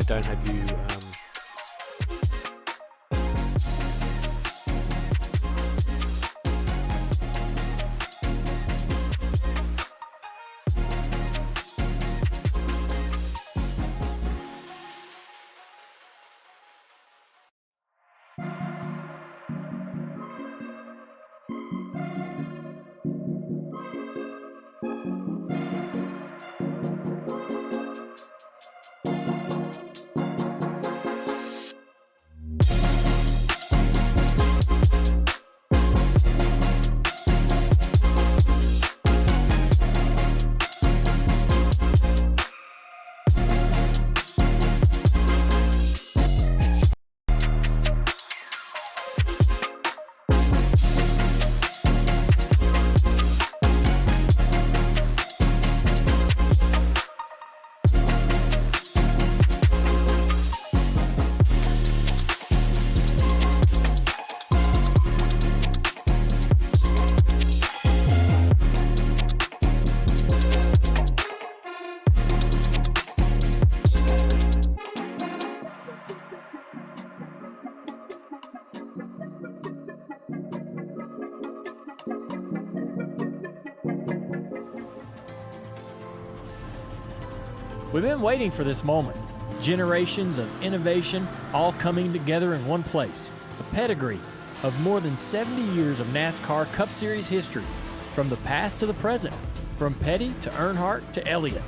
don't have you. We've been waiting for this moment. Generations of innovation all coming together in one place. A pedigree of more than 70 years of NASCAR Cup Series history, from the past to the present, from Petty to Earnhardt to Elliott.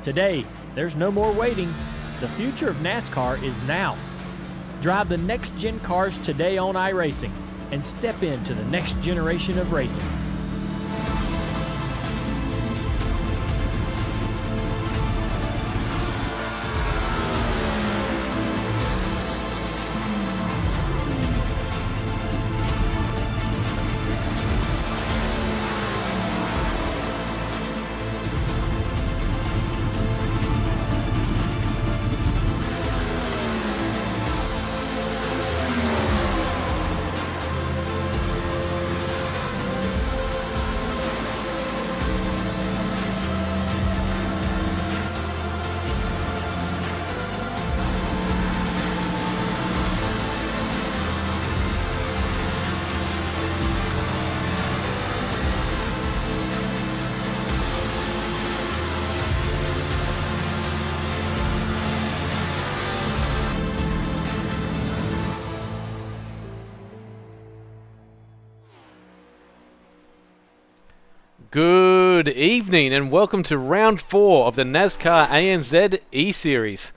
Today, there's no more waiting. The future of NASCAR is now. Drive the next-gen cars today on iRacing and step into the next generation of racing. Good evening and welcome to round 4 of the NASCAR ANZ ESeries.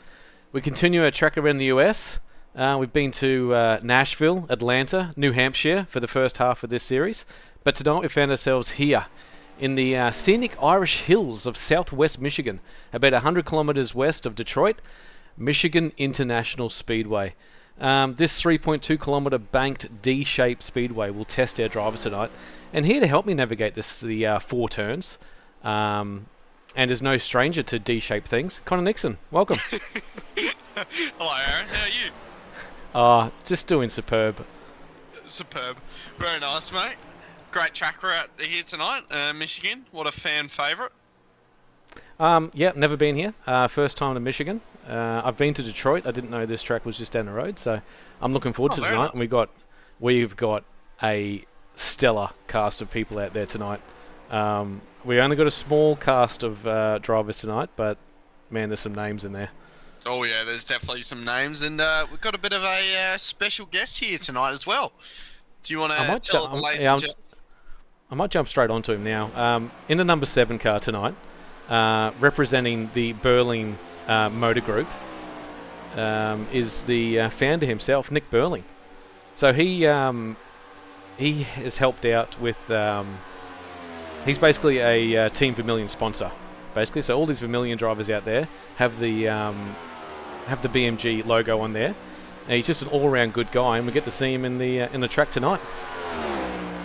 We continue our track around the US. We've been to Nashville, Atlanta, New Hampshire for the first half of this series. But tonight we found ourselves here in the scenic Irish hills of southwest Michigan, about 100 kilometers west of Detroit, Michigan International Speedway. This 3.2 kilometer banked D-shaped speedway will test our drivers tonight. And here to help me navigate the 4 turns, and is no stranger to D-shaped things, Connor Nixon, welcome. Hello Aaron, how are you? Just doing superb. Superb. Very nice, mate. Great track out here tonight, Michigan. What a fan favourite. Yeah, never been here. First time to Michigan. I've been to Detroit. I didn't know this track was just down the road, so I'm looking forward to tonight. Nice. And we've got a stellar cast of people out there tonight. We only got a small cast of drivers tonight, but man, there's some names in there. Oh yeah, there's definitely some names, and we've got a bit of a special guest here tonight as well. Do you want to tell the ladies and gentlemen? I might jump straight onto him now. In the number 7 car tonight, representing the Burling Motor Group, is the founder himself, Nick Burling. So he has helped out with. He's basically a Team Vermilion sponsor, basically. So all these Vermilion drivers out there have the BMG logo on there. And he's just an all-around good guy, and we get to see him in the track tonight.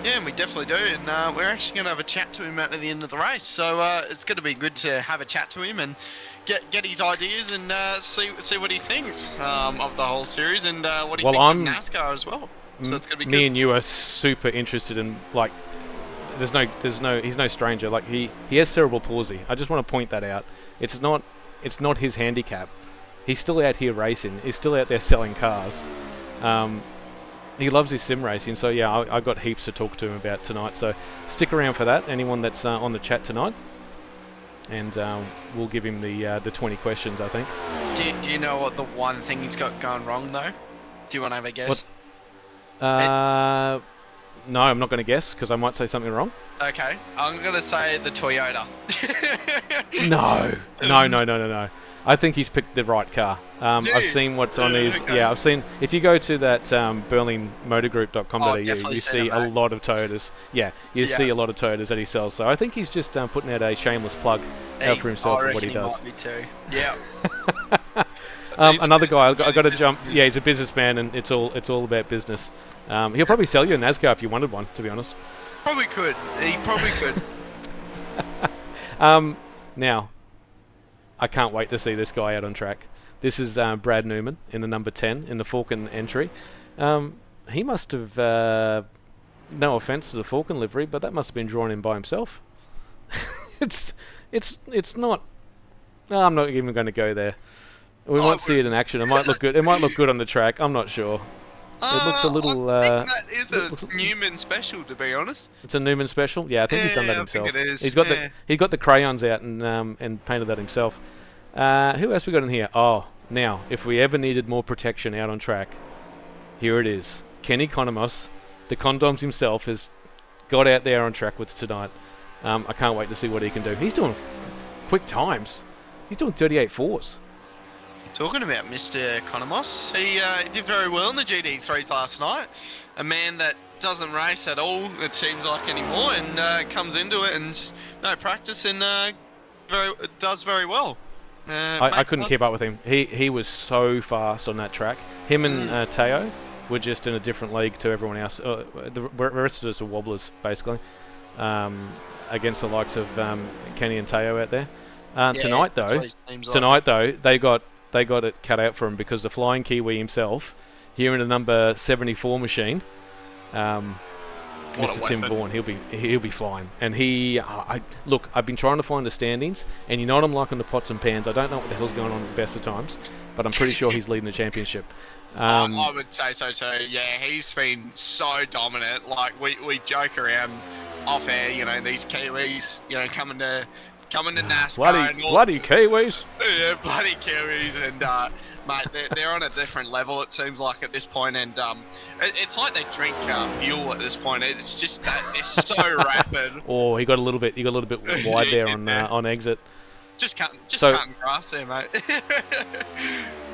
Yeah, and we definitely do, and we're actually going to have a chat to him at the end of the race. So it's going to be good to have a chat to him and get his ideas and see what he thinks of the whole series and what he thinks of NASCAR as well. So it's going to be good. Me and you are super interested in, like, he's no stranger. Like he has cerebral palsy. I just want to point that out. It's not his handicap. he's still out here racing. He's still out there selling cars. He loves his sim racing, so yeah, I got heaps to talk to him about tonight. So stick around for that. Anyone that's on the chat tonight, and we'll give him the 20 questions, I think. Do you know what the one thing he's got going wrong though? Do you want to have a guess? No, I'm not going to guess because I might say something wrong. Okay, I'm gonna say the Toyota. No. I think he's picked the right car. I've seen what's on these. Okay. Yeah, I've seen. If you go to that berlinmotorgroup.com.au, you see a lot of Toyotas. Yeah, you see a lot of Toyotas that he sells. So I think he's just putting out a shameless plug out for himself for what he does. Might be too. Yeah. Another guy, I got to jump. Yeah, he's a businessman, and it's all about business. He'll probably sell you a NASCAR if you wanted one, to be honest. Probably could. He probably could. Now, I can't wait to see this guy out on track. This is Brad Newman in the number 10 in the Falcon entry. He must have, no offense to the Falcon livery, but that must have been drawn in by himself. It's not. No, I'm not even going to go there. We might see it in action. It might look good. It might look good on the track. I'm not sure. It looks a little. I think that is a Newman special, to be honest. It's a Newman special. Yeah, I think he's done that himself. I think it is. He got the crayons out and painted that himself. Who else we got in here? Oh, now if we ever needed more protection out on track, here it is. Kenny Economos, the Condoms himself, has got out there on track with tonight. I can't wait to see what he can do. He's doing quick times. He's doing 38.4s. Talking about Mr. Economos, he did very well in the GD3s last night. A man that doesn't race at all, it seems like, anymore, and comes into it and just no practice and does very well. I couldn't keep up with him. He was so fast on that track. Him and Teo were just in a different league to everyone else. The rest of us are wobblers, basically, against the likes of Kenny and Teo out there. Tonight though, they got it cut out for him because the Flying Kiwi himself, here in a number 74 machine, Mr. Tim Vaughan, he'll be flying. And I've been trying to find the standings, and you know what I'm like on the pots and pans. I don't know what the hell's going on at the best of times, but I'm pretty sure he's leading the championship. I would say so too. Yeah, he's been so dominant. Like we joke around off air, you know, these Kiwis, you know, coming to NASCAR. Bloody Kiwis. Yeah, bloody Kiwis, and mate, they're on a different level. It seems like at this point, and it's like they drink fuel at this point. It's just that they're so rapid. Oh, he got a little bit wide there on exit. Just cutting grass there, mate.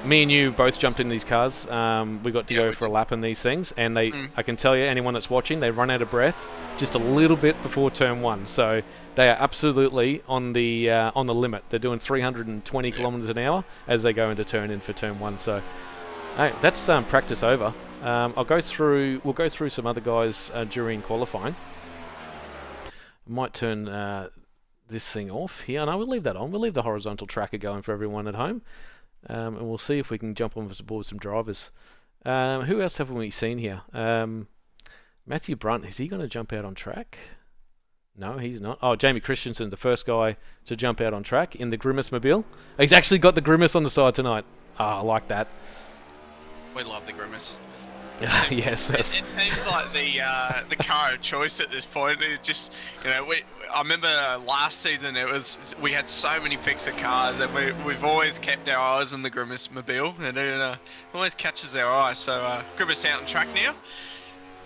Me and you both jumped in these cars. We got to go for a lap in these things, and I can tell you, anyone that's watching, they run out of breath just a little bit before turn 1. So they are absolutely on the limit. They're doing 320 kilometers an hour as they go into turn 1. So, hey, that's practice over. We'll go through some other guys during qualifying. I might turn this thing off here. No, we'll leave that on. We'll leave the horizontal tracker going for everyone at home. And we'll see if we can jump on board some drivers. Who else have we seen here? Matthew Brunt, is he going to jump out on track? No, he's not. Oh, Jamie Christensen, the first guy to jump out on track in the Grimace Mobile. He's actually got the Grimace on the side tonight. I like that. We love the Grimace. Yes. It seems like the car of choice at this point. It's just, you know, I remember last season we had so many picks of cars, and we've always kept our eyes on the Grimace Mobile, and it always catches our eye. So Grimace out on track now.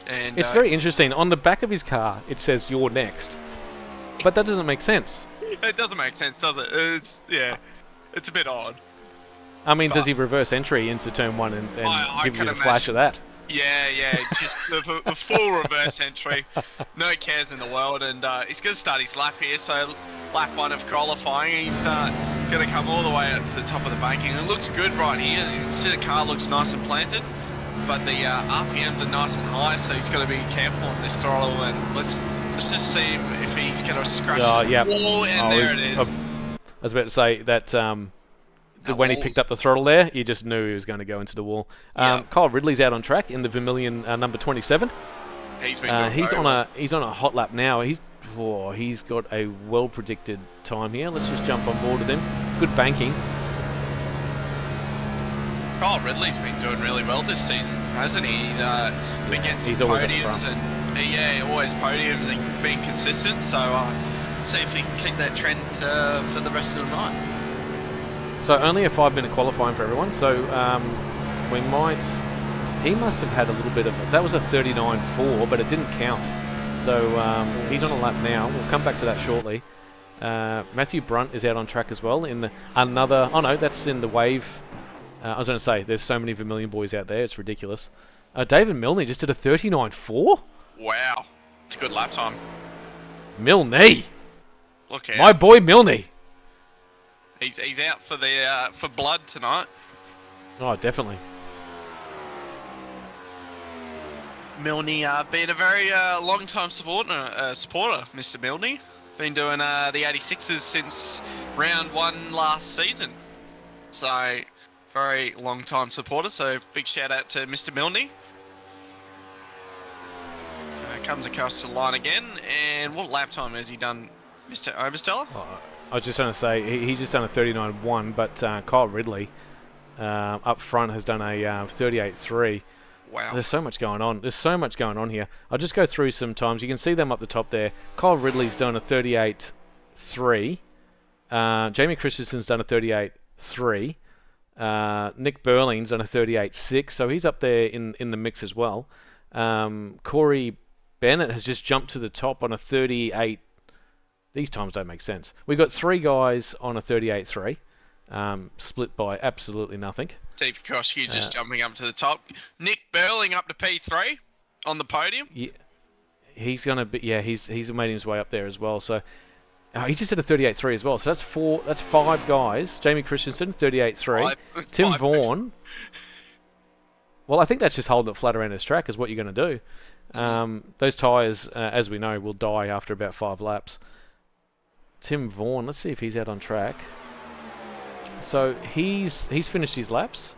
And it's very interesting. On the back of his car, it says "You're next," but that doesn't make sense. It doesn't make sense, does it? It's a bit odd. I mean, does he reverse entry into turn 1 and give you the flash of that? Yeah, just the full reverse entry, no cares in the world, and he's going to start his lap here. So lap 1 of qualifying, he's going to come all the way up to the top of the banking. It looks good right here. You can see the car looks nice and planted, but the RPMs are nice and high, so he's got to be careful on this throttle. And let's just see if he's going to scratch the wall, and there it is. I was about to say that. When he picked up the throttle there, you just knew he was going to go into the wall. Kyle Ridley's out on track in the Vermilion number 27. He's on a hot lap now. He's got a well predicted time here. Let's just jump on board with him. Good banking. Kyle Ridley's been doing really well this season, hasn't he? He's been getting some he's always at the podiums front. and always podiums and being consistent. So see if we can keep that trend for the rest of the night. So only a 5-minute qualifying for everyone. So we might. He must have had a little bit of. That was a 39.4, but it didn't count. So he's on a lap now. We'll come back to that shortly. Matthew Brunt is out on track as well in the another. Oh no, that's in the wave. I was going to say there's so many Vermilion boys out there. It's ridiculous. David Milne just did a 39.4. Wow, it's a good lap time. Milne, Look out. my boy Milne. He's out for the for blood tonight. Oh, definitely. Milne being a very long-time supporter, Mr. Milne. Been doing the 86s since round 1 last season. So, very long-time supporter, so big shout-out to Mr. Milne. Comes across the line again, and what lap time has he done, Mr. Obersteller? Oh, I was just going to say, he's just done a 39.1, but Kyle Ridley up front has done a 38.3. Wow. There's so much going on. There's so much going on here. I'll just go through some times. You can see them up the top there. Kyle Ridley's done a 38.3. Jamie Christensen's done a 38.3. Nick Burling's done a 38.6, so he's up there in the mix as well. Corey Bennett has just jumped to the top on a 38. These times don't make sense. We've got 3 guys on a 38.3, split by absolutely nothing. Steve Koski just jumping up to the top. Nick Burling up to P3 on the podium. Yeah, he's gonna be. Yeah, he's made his way up there as well. So he just did a 38.3 as well. So that's 5 guys. Jamie Christensen 38.3. Tim Vaughan. Well, I think that's just holding it flat around his track is what you're going to do. Those tyres, as we know, will die after about 5 laps. Tim Vaughan, let's see if he's out on track. So he's finished his laps.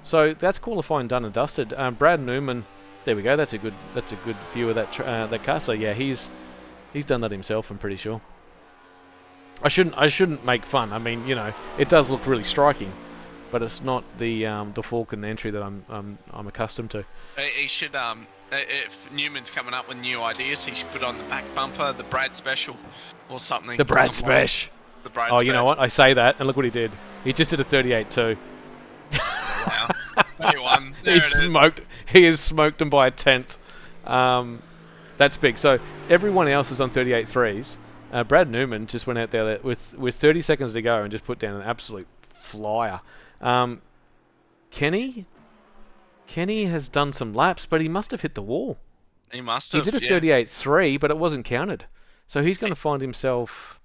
So that's qualifying done and dusted. Brad Newman, there we go. That's a good view of that car. So yeah, he's done that himself. I'm pretty sure. I shouldn't make fun. I mean, you know, it does look really striking, but it's not the Falcon entry that I'm accustomed to. He should if Newman's coming up with new ideas, he should put on the back bumper the Brad Special or something. The Brad Special. The Brad Oh, Special. you know what? I say that, and look what he did. He just did a 38.2. Wow. 31. There it is. He has smoked them by a 10th. That's big. So everyone else is on 38.3s. Brad Newman just went out there with 30 seconds to go and just put down an absolute flyer. Kenny has done some laps, but he must have hit the wall. He must have. He did a 38.3, but it wasn't counted. So he's going to find himself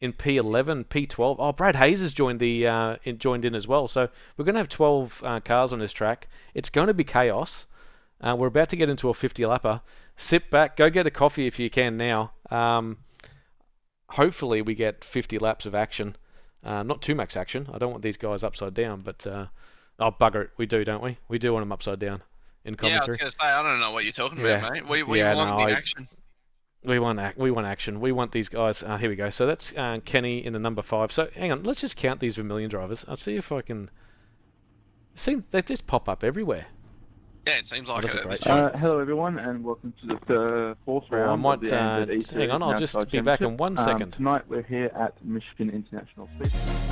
in P11, P12. Oh, Brad Hayes has joined in as well. So we're going to have 12 cars on this track. It's going to be chaos. We're about to get into a 50-lapper. Sit back, go get a coffee if you can now. Hopefully we get 50 laps of action. Not too much action. I don't want these guys upside down, but oh, bugger it. We do, don't we? We do want them upside down in commentary. Yeah, I was going to say, I don't know what you're talking about, mate. We want the action. We want action. We want these guys. Here we go. So that's Kenny in the number 5. So hang on, let's just count these Vermilion drivers. I'll see if I can. They just pop up everywhere. Yeah, it seems like it. Hello everyone, and welcome to the 4th round of the ANZ ESeries. Hang on, I'll just be back in 1 second. Tonight we're here at Michigan International Speedway.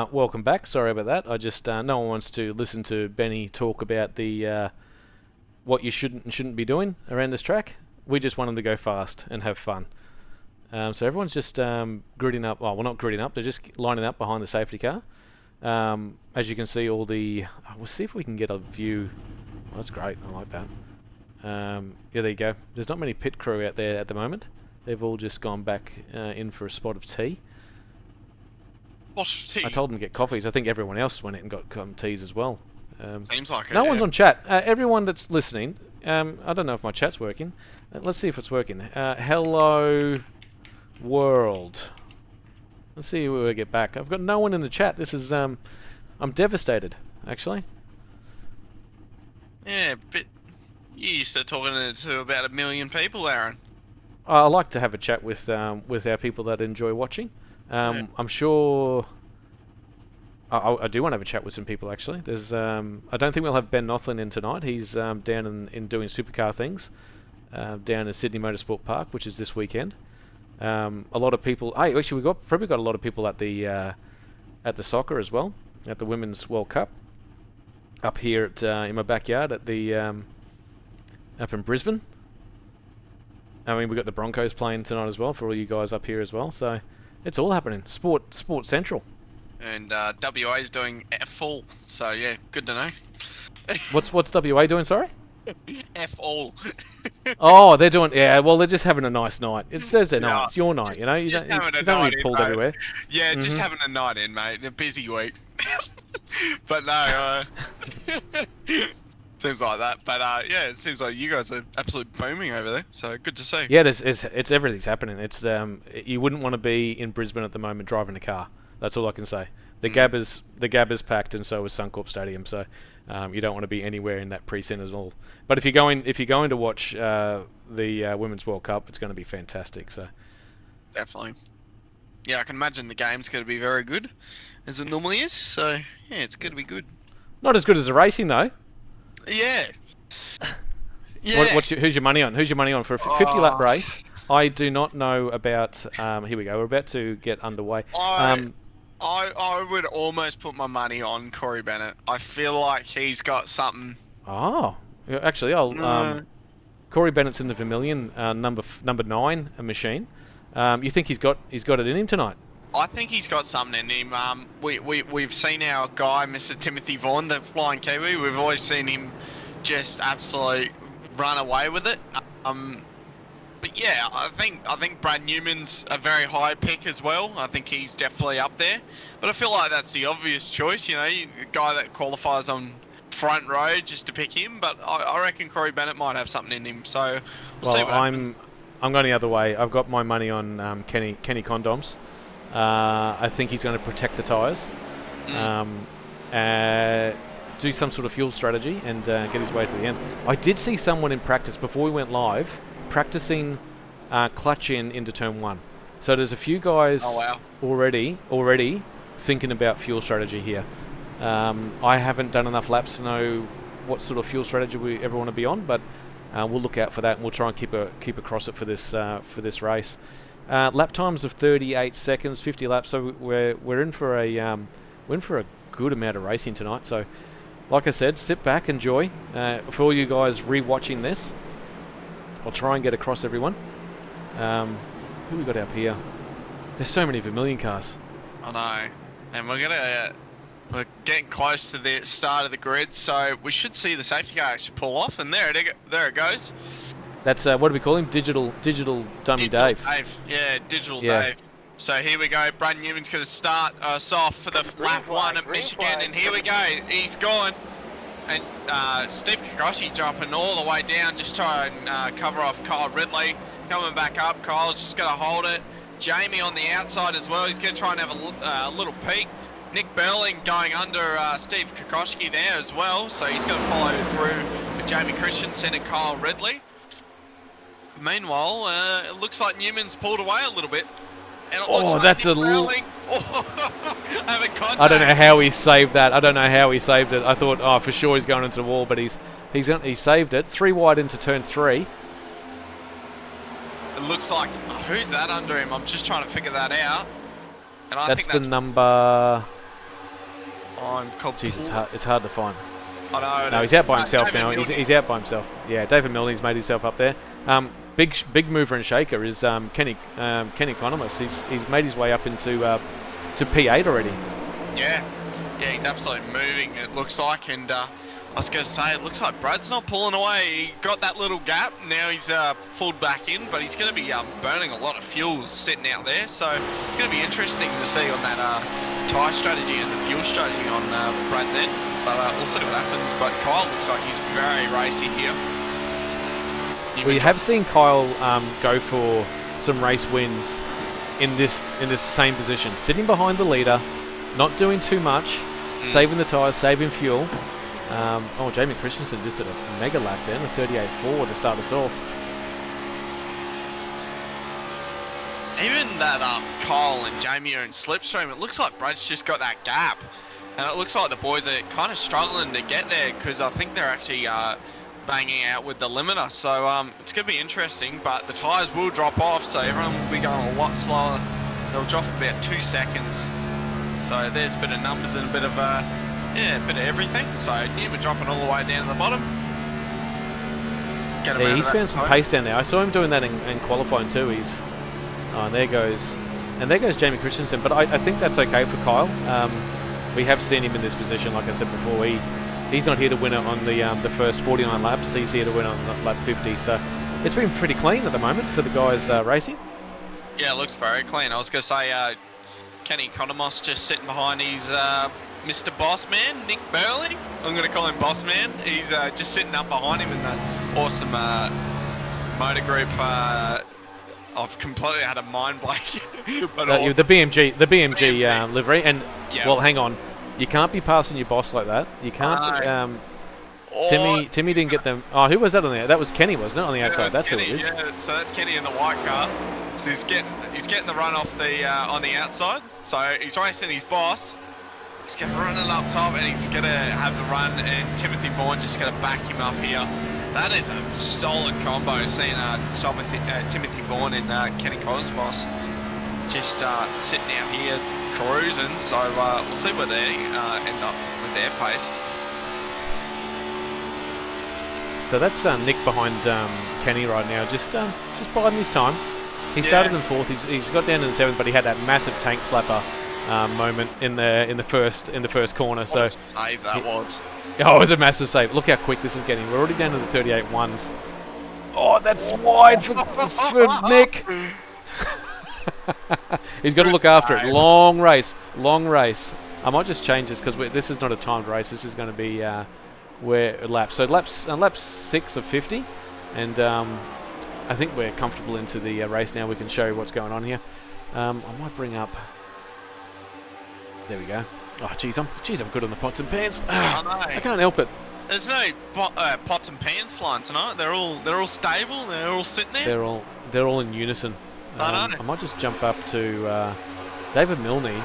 Welcome back. Sorry about that. I just no one wants to listen to Benny talk about the what you shouldn't and shouldn't be doing around this track. We just want them to go fast and have fun. So everyone's just gridding up. Well, not gridding up. They're just lining up behind the safety car. As you can see, all the. We'll see if we can get a view. Oh, that's great. I like that. Yeah, there you go. There's not many pit crew out there at the moment. They've all just gone back in for a spot of tea. Tea? I told them to get coffees. I think everyone else went and got teas as well. Seems like it. No one's on chat. Everyone that's listening, I don't know if my chat's working. Let's see if it's working. Hello. world. Let's see where we get back. I've got no one in the chat. This is I'm devastated, actually. Yeah, but you used to talking to about 1 million people, Aaron. I like to have a chat with our people that enjoy watching. I'm sure. I do want to have a chat with some people actually. There's I don't think we'll have Ben Nothlin in tonight. He's down in doing supercar things down at Sydney Motorsport Park, which is this weekend. A lot of people. Hey, actually, probably got a lot of people at the soccer as well, at the Women's World Cup up here at in my backyard at the up in Brisbane. I mean, we've got the Broncos playing tonight as well for all you guys up here as well. So it's all happening. Sport Central. And WA is doing F-all, so yeah, good to know. What's WA doing? Sorry. F-all. Oh, they're doing. Yeah, well, they're just having a nice night. It's Thursday night. It's your night. You know, you don't get pulled everywhere. Yeah, just having a night in, mate. A busy week. But no, seems like that. But yeah, it seems like you guys are absolutely booming over there. So good to see. Yeah, it's everything's happening. It's you wouldn't want to be in Brisbane at the moment driving a car. That's all I can say. The Gabba's packed, and so is Suncorp Stadium. So you don't want to be anywhere in that precinct at all. But if you're going to watch the Women's World Cup, it's going to be fantastic. So definitely. Yeah, I can imagine the game's going to be very good, as it normally is. So yeah, it's going to be good. Not as good as the racing though. Yeah. Yeah. Who's your money on? Who's your money on for a 50-lap race? I do not know about. Here we go. We're about to get underway. I would almost put my money on Corey Bennett. I feel like he's got something. Oh, yeah, actually, Corey Bennett's in the Vermilion number 9 machine. You think he's got it in him tonight? I think he's got something in him. We've seen our guy, Mr. Timothy Vaughan, the flying Kiwi. We've always seen him just absolutely run away with it. But yeah, I think Brad Newman's a very high pick as well. I think he's definitely up there. But I feel like that's the obvious choice, you know, a guy that qualifies on front row just to pick him. But I reckon Corey Bennett might have something in him. So we'll see what happens. I'm going the other way. I've got my money on Kenny Condoms. I think he's going to protect the tyres, do some sort of fuel strategy, and get his way to the end. I did see someone in practice before we went live practicing clutch into turn 1. So there's a few guys already thinking about fuel strategy here. I haven't done enough laps to know what sort of fuel strategy we ever want to be on, but we'll look out for that, and we'll try and keep across it for this race. Lap times of 38 seconds, 50 laps. So we're in for a good amount of racing tonight. So, like I said, sit back, enjoy. For all you guys re-watching this, I'll try and get across everyone. Who we got up here? There's so many Vermilion cars. I know, and we're getting close to the start of the grid, so we should see the safety car actually pull off, and there it goes. That's what do we call him? Digital Dummy Dave. Yeah, Digital Dave. So here we go. Brad Newman's going to start us off for the lap 1 at Michigan, and here we go. He's gone. And Steve Kikoshi jumping all the way down, just trying to cover off Kyle Ridley. Coming back up, Kyle's just going to hold it. Jamie on the outside as well. He's going to try and have a little peek. Nick Berling going under Steve Kikoshi there as well, so he's going to follow through with Jamie Christensen and Kyle Ridley. Meanwhile, it looks like Newman's pulled away a little bit. And it looks like that's Nick a little. Having contact. I don't know how he saved that. I don't know how he saved it. I thought, for sure he's going into the wall, but he saved it. 3 wide into turn 3. It looks like who's that under him? I'm just trying to figure that out. And I think that's the number. I'm Jesus, it's hard to find. I know. No, he's out by himself now. He's out by himself. Yeah, David Milne's made himself up there. Big mover and shaker is Kenny Economist. He's made his way up into to P8 already. Yeah, he's absolutely moving. It looks like, and I was going to say, it looks like Brad's not pulling away. He got that little gap. Now he's pulled back in, but he's going to be burning a lot of fuel sitting out there. So it's going to be interesting to see on that tyre strategy and the fuel strategy on Brad's end. But we'll see what happens. But Kyle looks like he's very racy here. We have seen Kyle go for some race wins in this same position, sitting behind the leader, not doing too much, saving the tyres, saving fuel. Oh, Jamie Christensen just did a mega lap then, a 38.4 to start us off. Even that Kyle and Jamie are in slipstream. It looks like Brad's just got that gap, and it looks like the boys are kind of struggling to get there because I think they're actually banging out with the limiter. So it's going to be interesting, but the tyres will drop off, so everyone will be going a lot slower. They'll drop about 2 seconds. So there's a bit of numbers and a bit of a bit of everything. So yeah, we're dropping all the way down to the bottom. Yeah, he's found some pace down there. I saw him doing that in qualifying too. He's there goes Jamie Christensen, but I think that's okay for Kyle. We have seen him in this position, like I said before. He's not here to win it on the first 49 laps. He's here to win on lap 50. So it's been pretty clean at the moment for the guys racing. Yeah, it looks very clean. I was going to say Kenny Economos just sitting behind his Mr. Boss Man, Nick Burley. I'm going to call him Boss Man. He's just sitting up behind him in the awesome motor group. I've completely had a mind blank. But the BMG livery, and yeah. Well, hang on, you can't be passing your boss like that. You can't. Timmy didn't get them. Oh, who was that on there? That was Kenny, wasn't it, on the outside? That's Kenny, who it is. Yeah, so that's Kenny in the white car. So he's getting the run off the on the outside. So he's racing his boss. He's going to run it up top, and he's going to have the run, and Timothy Vaughan just going to back him up here. That is a solid combo, seeing Timothy Vaughan and Kenny Collins' boss just sitting out here cruising. So we'll see where they end up with their pace. So that's Nick behind Kenny right now, just biding his time. He started in fourth. He's got down in the seventh, but he had that massive tank slapper moment in the first corner. What so a save that was. Oh, it was a massive save. Look how quick this is getting. We're already down to the 38.1s. Oh, that's wide for Nick. He's got to look after it. Long race. I might just change this because this is not a timed race. This is going to be laps. So laps 6 of 50, and I think we're comfortable into the race now. We can show you what's going on here. I might bring up. There we go. Oh, geez, I'm good on the pots and pans. I can't help it. There's no pots and pans flying tonight. They're all stable. They're all sitting there. They're all in unison. I might just jump up to David Milne.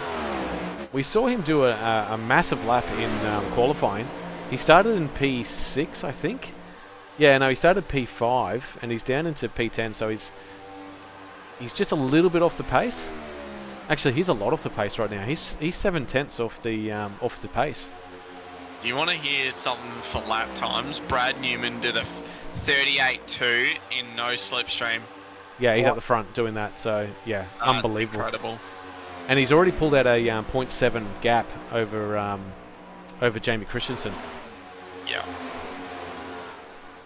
We saw him do a massive lap in qualifying. He started in P6, I think. Yeah, no, he started P5 and he's down into P10. So he's just a little bit off the pace. Actually, he's a lot off the pace right now. He's 7/10 off the pace. Do you want to hear something for lap times? Brad Newman did a 38.2 in no slipstream. Yeah, he's at the front doing that. So yeah, unbelievable. Incredible. And he's already pulled out a 0.7 gap over Jamie Christensen. Yeah.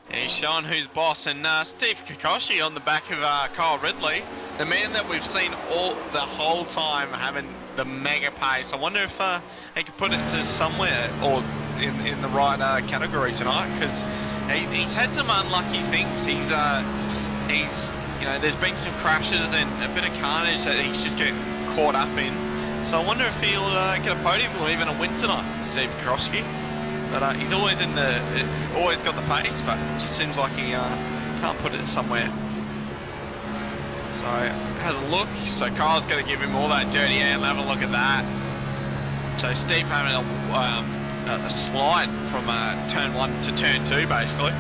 And he's showing who's boss, and Steve Kikoshi on the back of Kyle Ridley, the man that we've seen the whole time having the mega pace. I wonder if he could put it to somewhere or in the right category tonight, because he's had some unlucky things. He's there's been some crashes and a bit of carnage that he's just getting caught up in. So I wonder if he'll get a podium or even a win tonight, Steve Kikoshi. But he's always always got the pace, but it just seems like he can't put it somewhere. So has a look. So Kyle's going to give him all that dirty air and have a look at that. So Steve having a slide from turn 1 to turn 2, basically.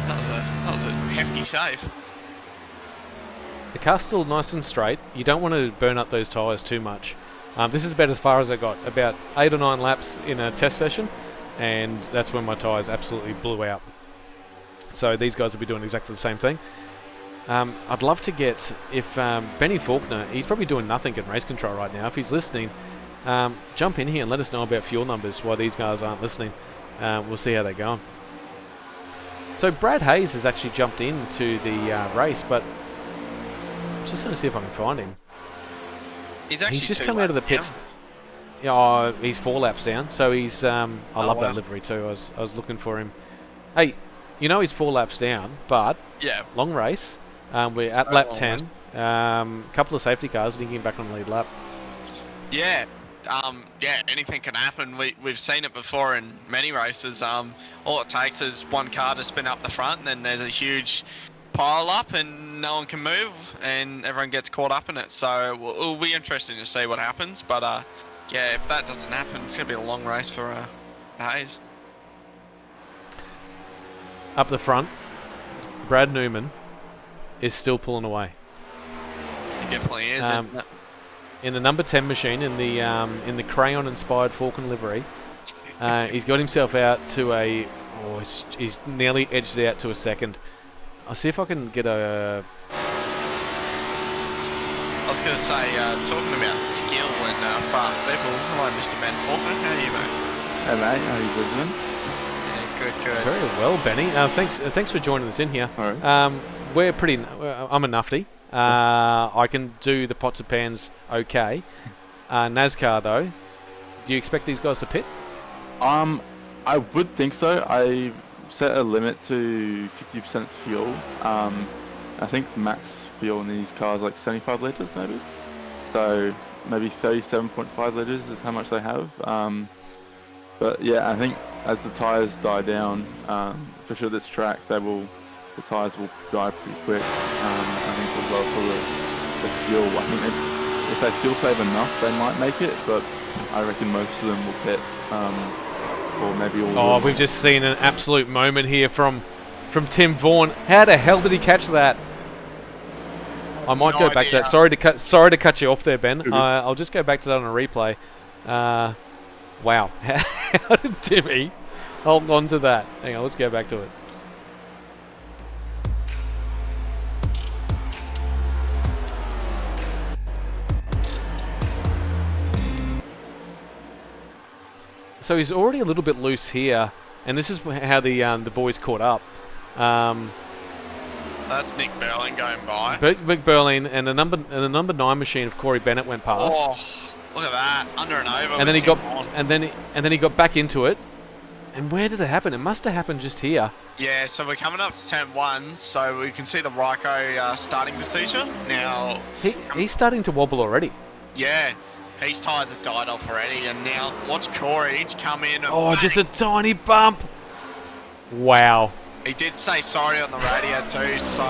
That was a hefty save. The car's still nice and straight. You don't want to burn up those tyres too much. This is about as far as I got. About 8 or 9 laps in a test session. And that's when my tyres absolutely blew out. So these guys will be doing exactly the same thing. I'd love to get, if Benny Faulkner, he's probably doing nothing in race control right now. If he's listening, jump in here and let us know about fuel numbers while these guys aren't listening. We'll see how they're going. So Brad Hayes has actually jumped into the race, but I'm just going to see if I can find him. He's just come out of the pits. Yeah, he's 4 laps down, so he's. I love that livery too. I was looking for him. Hey, he's 4 laps down, but yeah, long race. We're at lap 10, Couple of safety cars linking him back on the lead lap. Yeah. Yeah, anything can happen. We've seen it before in many races. All it takes is one car to spin up the front, and then there's a huge pile up, and no one can move, and everyone gets caught up in it. So it'll be interesting to see what happens. But yeah, if that doesn't happen, it's gonna be a long race for Hayes. Up the front, Brad Newman is still pulling away. He definitely is. In the number 10 machine, in the crayon-inspired Falcon livery, he's got himself out to a. Oh, he's nearly edged it out to a second. I'll see if I can get a. I was going to say, talking about skill and fast people. Hello, Mr. Ben Falcon. How are you, mate? Hey mate, how you doing? Yeah, good. Very well, Benny. Thanks for joining us in here. Alright. We're pretty. I'm a nufty. I can do the pots and pans okay. NASCAR though, do you expect these guys to pit? I would think so. I set a limit to 50% fuel. I think the max fuel in these cars like 75 litres maybe. So maybe 37.5 litres is how much they have. But yeah, I think as the tyres die down, especially this track, the tyres will die pretty quick. I think as well for the fuel. I think if they fuel save enough, they might make it, but I reckon most of them will pit. Or maybe all. Oh, we've just seen an absolute moment here from Tim Vaughan. How the hell did he catch that? I might go back to that. Sorry to cut you off there, Ben. I'll just go back to that on a replay. Wow, how did Timmy hold on to that? Hang on, let's go back to it. So he's already a little bit loose here, and this is how the boys caught up. That's Nick Berlin going by. Big Berlin and the number 9 machine of Corey Bennett went past. Oh, look at that, under and over. And then he got and then he got back into it. And where did it happen? It must have happened just here. Yeah, so we're coming up to turn 1, so we can see the Ryko starting procedure now. He's starting to wobble already. Yeah. His tyres have died off already, and now watch Corey come in. Oh, just a tiny bump. Wow. He did say sorry on the radio too, so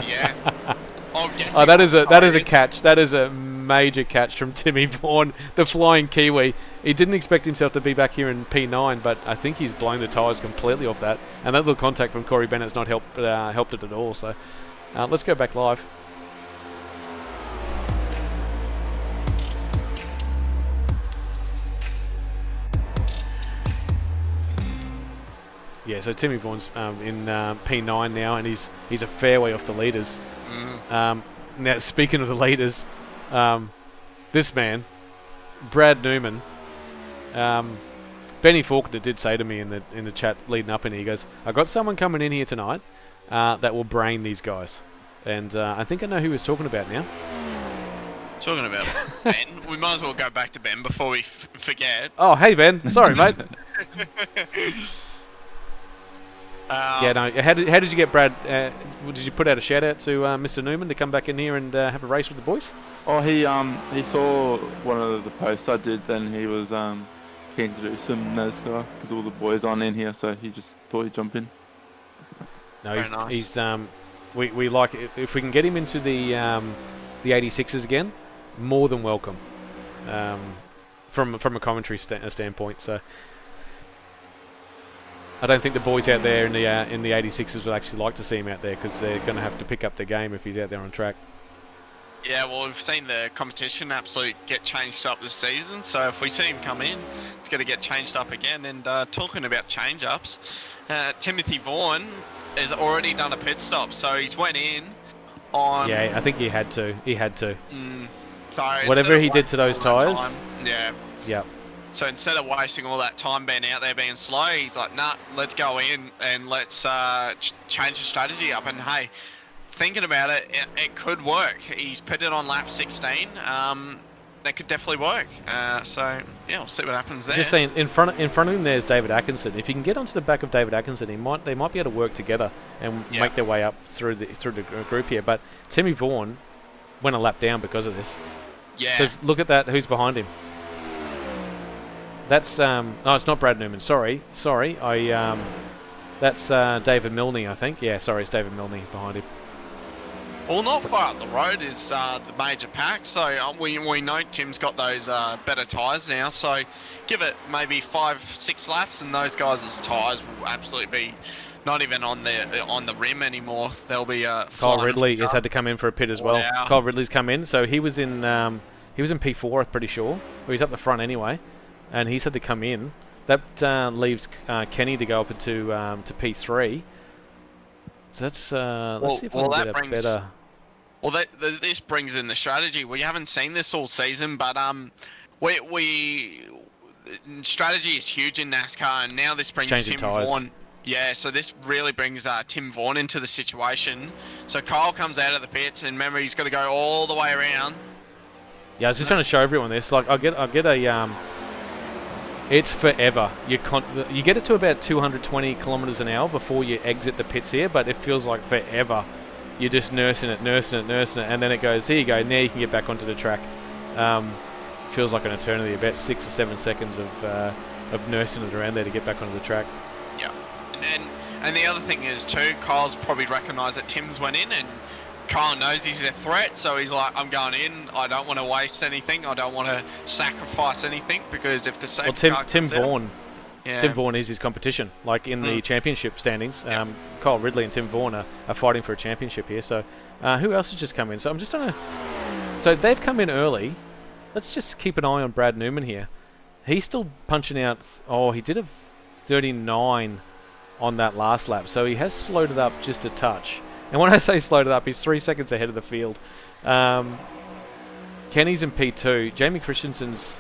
yeah. Oh, that is a catch. That is a major catch from Timmy Vaughan, the flying Kiwi. He didn't expect himself to be back here in P9, but I think he's blown the tyres completely off that. And that little contact from Corey Bennett's not helped it at all. So let's go back live. Yeah, so Timmy Vaughan's in P9 now, and he's a fair way off the leaders. Now, speaking of the leaders, this man, Brad Newman, Benny Faulkner did say to me in the chat leading up in here, he goes, "I got someone coming in here tonight that will brain these guys," and I think I know who he was talking about now. Talking about Ben, we might as well go back to Ben before we forget. Oh, hey Ben, sorry mate. Yeah, no. How did you get Brad? Did you put out a shout out to Mr. Newman to come back in here and have a race with the boys? Oh, he saw one of the posts I did, then he was keen to do some NASCAR because all the boys aren't in here, so he just thought he'd jump in. No, he's we like it. If we can get him into the 86s again, more than welcome. From a commentary standpoint, so. I don't think the boys out there in the 86s would actually like to see him out there because they're going to have to pick up the game if he's out there on track. Yeah, well, we've seen the competition absolutely get changed up this season, so if we see him come in, it's going to get changed up again. And talking about change-ups, Timothy Vaughan has already done a pit stop, so he's went in on... Yeah, I think he had to. So whatever he did to those tyres. Yeah. Yep. So instead of wasting all that time being out there being slow, he's like, nah, let's go in and let's change the strategy up. And hey, thinking about it, it could work. He's pitted on lap 16. That could definitely work. So yeah, we'll see what happens there. Just saying, in front of him, there's David Atkinson. If you can get onto the back of David Atkinson, they might be able to work together and make their way up through the group here. But Timmy Vaughan, went a lap down because of this. Yeah. Because look at that, who's behind him? That's no, it's not Brad Newman. Sorry. That's David Milne, I think. Yeah, sorry, it's David Milne behind him. Well, not far up the road is the major pack, so we know Tim's got those better tyres now, so give it maybe 5-6 laps and those guys' tyres will absolutely be not even on the rim anymore. They'll be Kyle Ridley has had to come in for a pit as well. Wow. Kyle Ridley's come in, so he was in P4, I'm pretty sure. Or he's up the front anyway, and he's had to come in. That leaves Kenny to go up into to P3. So that's let's see if we can get a better. Well, this brings in the strategy. We haven't seen this all season, but strategy is huge in NASCAR, and now this brings Changing Tim tyres. Vaughan. Yeah, so this really brings Tim Vaughan into the situation. So Kyle comes out of the pits, and remember he's got to go all the way around. Yeah, I was just trying to show everyone this. Like, I'll get a it's forever. You get it to about 220 kilometers an hour before you exit the pits here, but it feels like forever. You're just nursing it, and then it goes, here you go, now you can get back onto the track. Feels like an eternity, about 6 or 7 seconds of nursing it around there to get back onto the track. Yeah, and the other thing is too, Kyle's probably recognised that Tim's went in, and Kyle knows he's a threat, so he's like, I'm going in, I don't want to waste anything, I don't want to sacrifice anything, because if the safety car Tim comes out- Vaughan, Yeah. Tim Vaughan is his competition. Like in the championship standings, Kyle Ridley and Tim Vaughan are fighting for a championship here. So who else has just come in? So I'm just trying to... So they've come in early. Let's just keep an eye on Brad Newman here. He's still punching out... Oh, he did a 39 on that last lap. So he has slowed it up just a touch. And when I say slowed it up, he's 3 seconds ahead of the field. Kenny's in P2. Jamie Christensen's...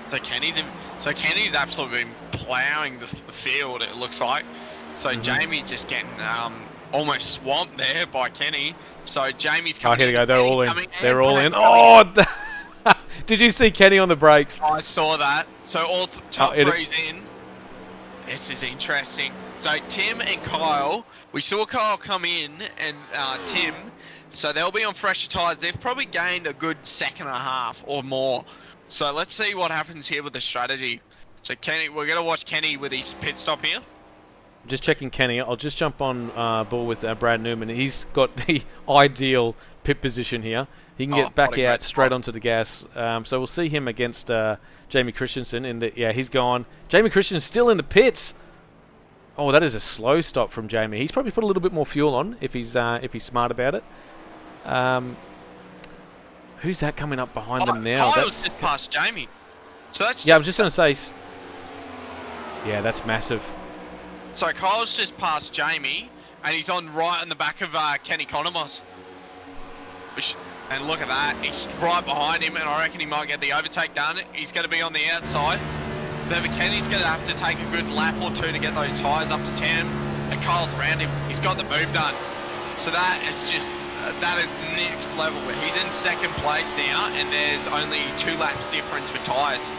So Kenny's absolutely been ploughing the field, it looks like. So Jamie just getting almost swamped there by Kenny. So Jamie's coming here they go. They're Kenny's all in. coming They're all in. Kenny's coming Oh! Did you see Kenny on the brakes? I saw that. So all top it- three's in. This is interesting. So Tim and Kyle, we saw Kyle come in and Tim. So they'll be on fresher tyres. They've probably gained a good second and a half or more. So let's see what happens here with the strategy. So Kenny, we're going to watch Kenny with his pit stop here. Just checking Kenny. I'll just jump on board with Brad Newman. He's got the ideal pit position here. He can get back what a out great straight spot. onto the gas. So we'll see him against Jamie Christensen. He's gone. Jamie Christensen's still in the pits. Oh, that is a slow stop from Jamie. He's probably put a little bit more fuel on if he's smart about it. Who's that coming up behind them now? Kyle's just past Jamie. So that's I was just going to say... Yeah, that's massive. So Kyle's just past Jamie, and he's on right on the back of Kenny Conamos. And look at that, he's right behind him, and I reckon he might get the overtake done. He's going to be on the outside. Then Kenny's going to have to take a good lap or two to get those tyres up to 10, and Kyle's around him. He's got the move done. So that is just... that is next level. He's in second place now, and there's only 2 laps difference with tyres.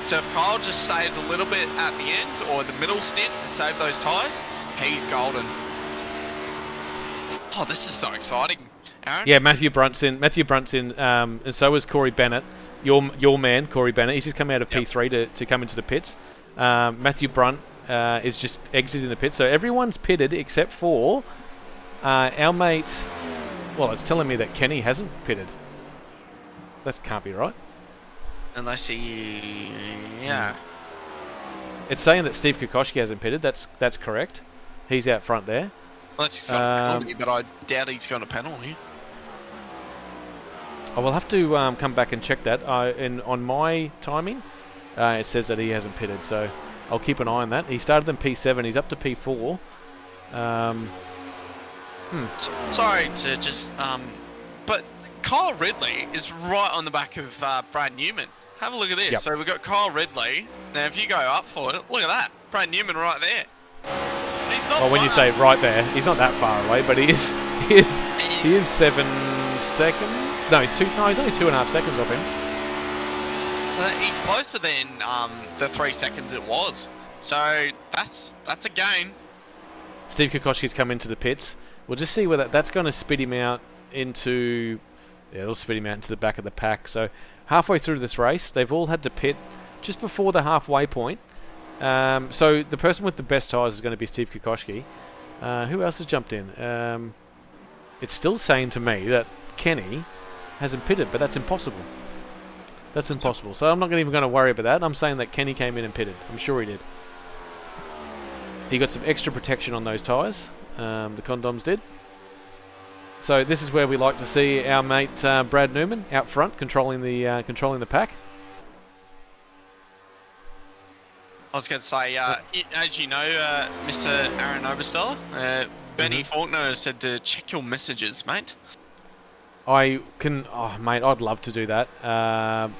So if Kyle just saves a little bit at the end, or the middle stint to save those tyres, he's golden. Oh, this is so exciting, Aaron. Yeah, Matthew Brunt's in, and so is Corey Bennett. Your man, Corey Bennett. He's just come out of P3 to come into the pits. Matthew Brunt is just exiting the pit. So everyone's pitted except for our mate... Well, it's telling me that Kenny hasn't pitted. That can't be right. Unless he... yeah. It's saying that Steve Kokoschki hasn't pitted. That's correct. He's out front there. Unless he's got a penalty, but I doubt he's got a penalty. I will have to come back and check that. And on my timing, it says that he hasn't pitted, so I'll keep an eye on that. He started in P7. He's up to P4. Sorry to just... but Kyle Ridley is right on the back of Brad Newman. Have a look at this. Yep. So we've got Kyle Ridley. Now, if you go up for it, look at that. Brad Newman right there. He's not Well, when you far. say right there, he's not that far away, but he is 7 seconds. No, he's only 2.5 seconds off him. So he's closer than the 3 seconds it was. So that's a gain. Steve Kokoschki's come into the pits. We'll just see whether that's going to spit him out into Yeah, it'll spit him out into the back of the pack. So halfway through this race, they've all had to pit just before the halfway point. So the person with the best tyres is going to be Steve Kokoschke. Who else has jumped in? It's still saying to me that Kenny hasn't pitted, but that's impossible. That's impossible. So I'm not even going to worry about that. I'm saying that Kenny came in and pitted. I'm sure he did. He got some extra protection on those tyres. The condoms did. So this is where we like to see our mate Brad Newman out front, controlling the pack. I was going to say, as you know, Mr. Aaron Obersteller, Benny Faulkner said to check your messages, mate. I can, mate, I'd love to do that. Gotta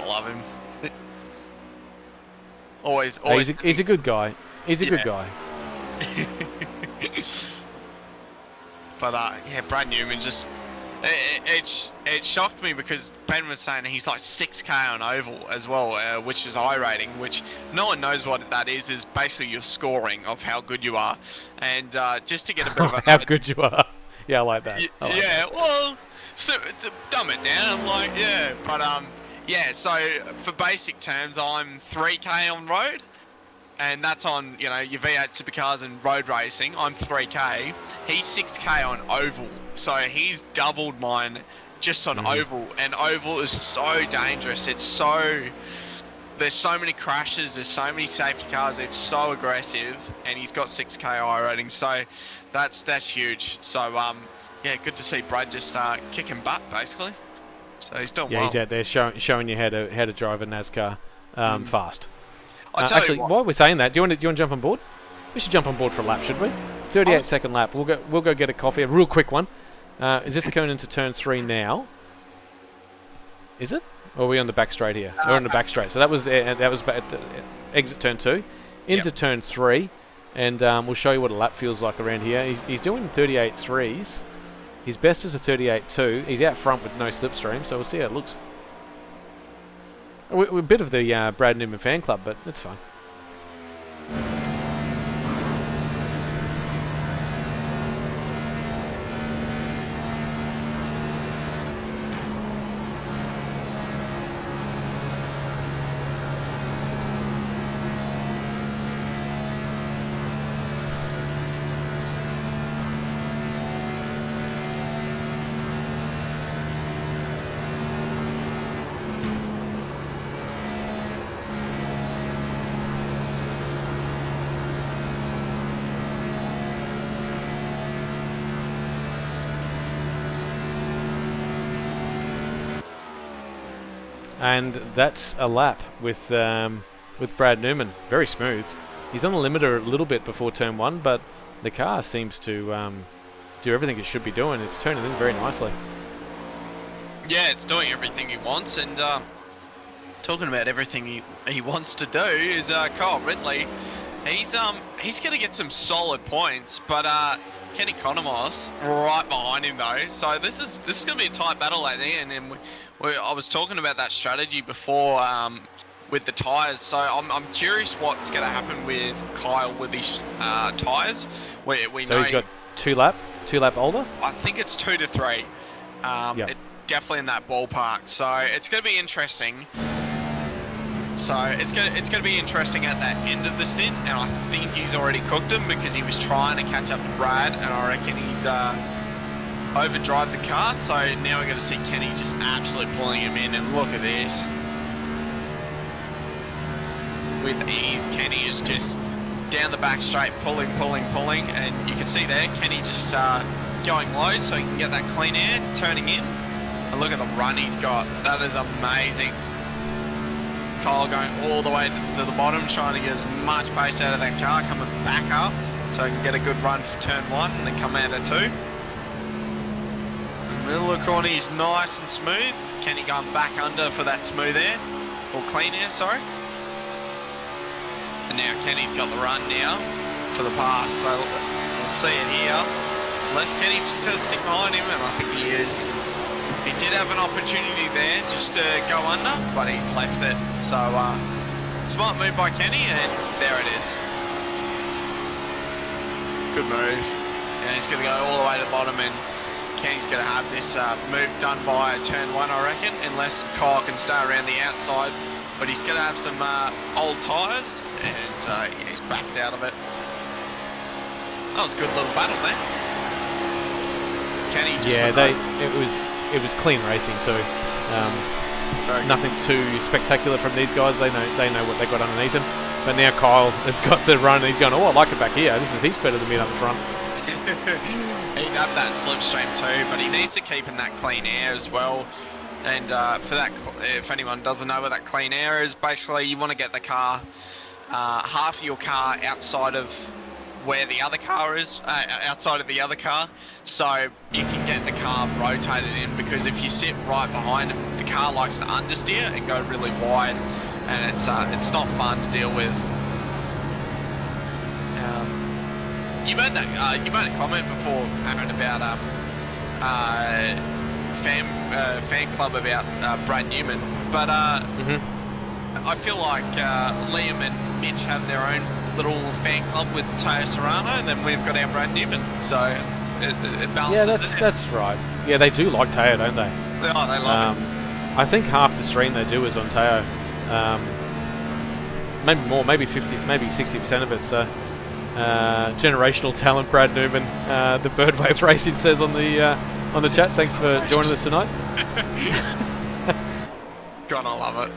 love him. always. He's a good guy. He's a good guy. But yeah, Brad Newman just it shocked me because Ben was saying he's like 6k on oval as well, which is I rating, which no one knows what that is. Is basically your scoring of how good you are, and just to get a bit of a how good you are. Yeah, I like that. Well, so to dumb it down, I'm like, yeah, but yeah. So for basic terms, I'm 3k on road. And that's on, your V8 supercars and road racing. I'm 3k. He's 6k on oval. So he's doubled mine just on oval. And oval is so dangerous. There's so many crashes. There's so many safety cars. It's so aggressive. And he's got 6k I rating. So that's huge. So, yeah, good to see Brad just kicking butt, basically. So he's doing well. Yeah, he's out there showing you how to drive a NASCAR fast. Actually, while we're saying that, do you want to jump on board? We should jump on board for a lap, should we? 38-second lap. We'll go get a coffee, a real quick one. Is this going into turn 3 now? Is it? Or are we on the back straight here? We're on the back straight. So that was exit turn 2, into turn 3, and we'll show you what a lap feels like around here. He's doing 38.3s. His best is a 38.2. He's out front with no slipstream, so we'll see how it looks. We're a bit of the Brad Newman fan club, but it's fine. And that's a lap with Brad Newman. Very smooth. He's on the limiter a little bit before turn 1, but the car seems to do everything it should be doing. It's turning in very nicely. Yeah, it's doing everything he wants, and talking about everything he wants to do is Kyle Ridley. He's going to get some solid points, but Kenny Economos right behind him though. So this is going to be a tight battle, I think. And then I was talking about that strategy before with the tyres. So I'm curious what's going to happen with Kyle with his tyres. We so know he's got two lap older. I think it's 2 to 3. Yep. It's definitely in that ballpark. So it's going to be interesting. So it's gonna be interesting at that end of the stint, and I think he's already cooked him because he was trying to catch up to Brad, and I reckon he's overdrive the car. So now we're going to see Kenny just absolutely pulling him in, and look at this. With ease, Kenny is just down the back straight, pulling, and you can see there Kenny just going low so he can get that clean air, turning in, and look at the run he's got. That is amazing. Kyle going all the way to the bottom, trying to get as much pace out of that car, coming back up so he can get a good run for turn 1 and then come out at 2. The middle of the corner is nice and smooth. Kenny going back under for that smooth air, or clean air, sorry. And now Kenny's got the run now to the pass, so we'll see it here. Unless Kenny's still stick behind him, and I think he is. He did have an opportunity there just to go under, but he's left it. So, smart move by Kenny, and there it is. Good move. And he's going to go all the way to the bottom, and Kenny's going to have this move done by turn 1, I reckon, unless Kyle can stay around the outside. But he's going to have some old tyres, and yeah, he's backed out of it. That was a good little battle there. Kenny just it was clean racing too. Nothing too spectacular from these guys. They know what they got underneath them. But now Kyle has got the run and he's going, oh, I like it back here. This is heaps better than being up the front. He'd have that slipstream too, but he needs to keep in that clean air as well. And for that, if anyone doesn't know what that clean air is, basically you want to get the car, half of your car outside of where the other car is, outside of the other car, so you can get the car rotated in, because if you sit right behind him, the car likes to understeer and go really wide, and it's not fun to deal with. You made a comment before, Aaron, about fan club about Brad Newman, but I feel like Liam and Mitch have their own little fan club with Teo Serrano, and then we've got our Brad Newman, so it balances. Yeah, that's right. Yeah, they do like Teo, don't they? Oh, they love him. I think half the stream they do is on Teo. Maybe more, maybe 50, maybe 60% of it. So generational talent, Brad Newman. The Birdwave Racing says on the chat. Thanks for joining us tonight. God, I love it.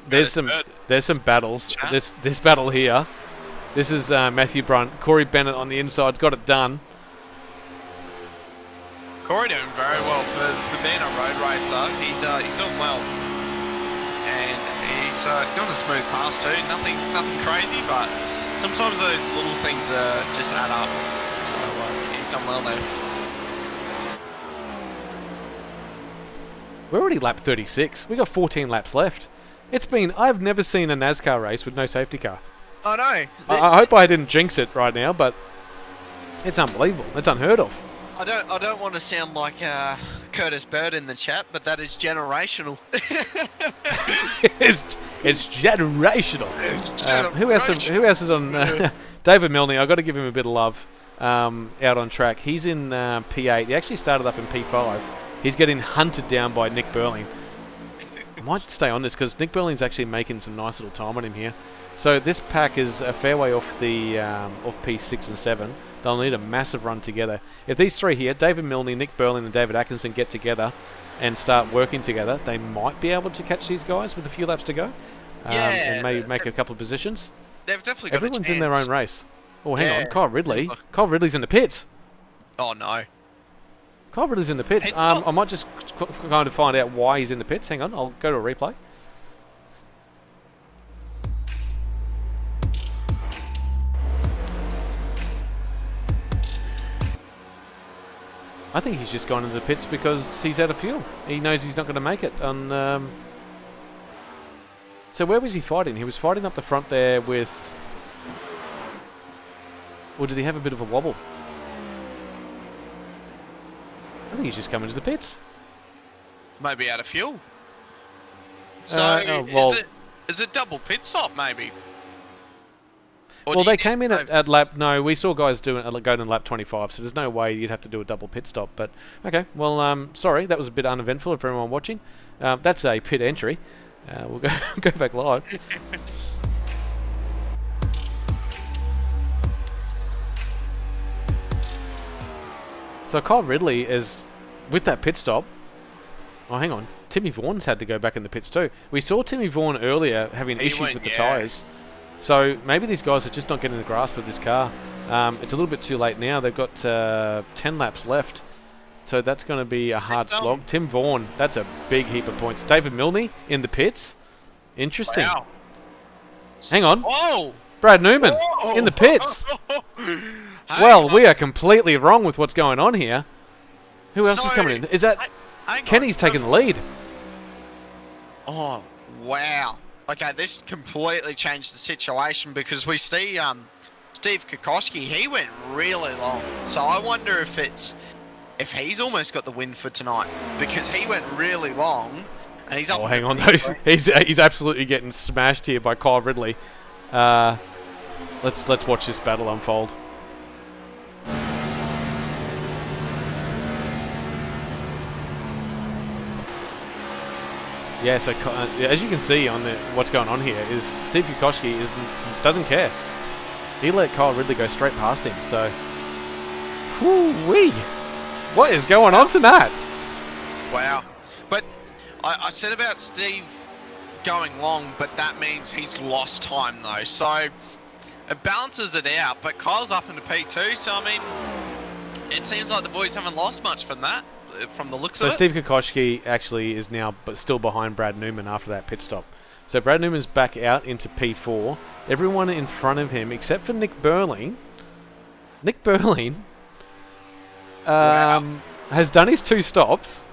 There's some battles. This battle here. This is Matthew Brunt, Corey Bennett on the inside's got it done. Corey doing very well for being a road racer. He's doing well, and he's doing a smooth pass too. Nothing crazy, but sometimes those little things just add up. So he's done well there. We're already lap 36. We got 14 laps left. I've never seen a NASCAR race with no safety car. I know. I hope I didn't jinx it right now, but it's unbelievable. It's unheard of. I don't want to sound like Curtis Bird in the chat, but that is generational. it's generational. Who else is on? David Milne. I've got to give him a bit of love out on track. He's in P8. He actually started up in P5. He's getting hunted down by Nick Burling. I might stay on this because Nick Burling's actually making some nice little time on him here. So this pack is a fair way off the off P6 and 7. They'll need a massive run together. If these three here, David Milne, Nick Burling and David Atkinson, get together and start working together, they might be able to catch these guys with a few laps to go. And maybe make a couple of positions. They've definitely got Everyone's a chance. in their own race. Oh, hang on. Kyle Ridley. Kyle Ridley's in the pits. Oh, no. Kyle Ridley's in the pits. I might just kind of find out why he's in the pits. Hang on, I'll go to a replay. I think he's just gone into the pits because he's out of fuel. He knows he's not going to make it. So where was he fighting? He was fighting up the front there with... Or did he have a bit of a wobble? I think he's just coming to the pits. Maybe out of fuel. So is it double pit stop maybe? Or well, they came in at lap... No, we saw guys going in lap 25, so there's no way you'd have to do a double pit stop. But, okay, well, sorry, that was a bit uneventful for everyone watching. That's a pit entry. We'll go back live. So Kyle Ridley is with that pit stop. Oh, hang on. Timmy Vaughan's had to go back in the pits too. We saw Timmy Vaughan earlier having issues with the tyres. So maybe these guys are just not getting the grasp of this car. It's a little bit too late now. They've got 10 laps left. So that's going to be a hard slog. Tim Vaughan, that's a big heap of points. David Milne in the pits. Interesting. Wow. Hang on. Whoa! Brad Newman in the pits. Well, we are completely wrong with what's going on here. Who else is coming in? Is that... Kenny's taking the lead. Oh, wow. Okay, this completely changed the situation because we see Steve Kokoschki, he went really long. So I wonder if he's almost got the win for tonight because he went really long and he's up. Oh, hang on though. He's absolutely getting smashed here by Kyle Ridley. Let's watch this battle unfold. Yeah, so as you can see on what's going on here is Steve Kokoschki doesn't care. He let Kyle Ridley go straight past him. So, whoo-wee. What is going on tonight? Wow. But I said about Steve going long, but that means he's lost time though. So it balances it out. But Kyle's up into P2, so I mean, it seems like the boys haven't lost much from that, from the looks of it. So Steve Kokoschki actually is now still behind Brad Newman after that pit stop. So Brad Newman's back out into P4. Everyone in front of him, except for Nick Burling. Nick Burling has done his 2 stops.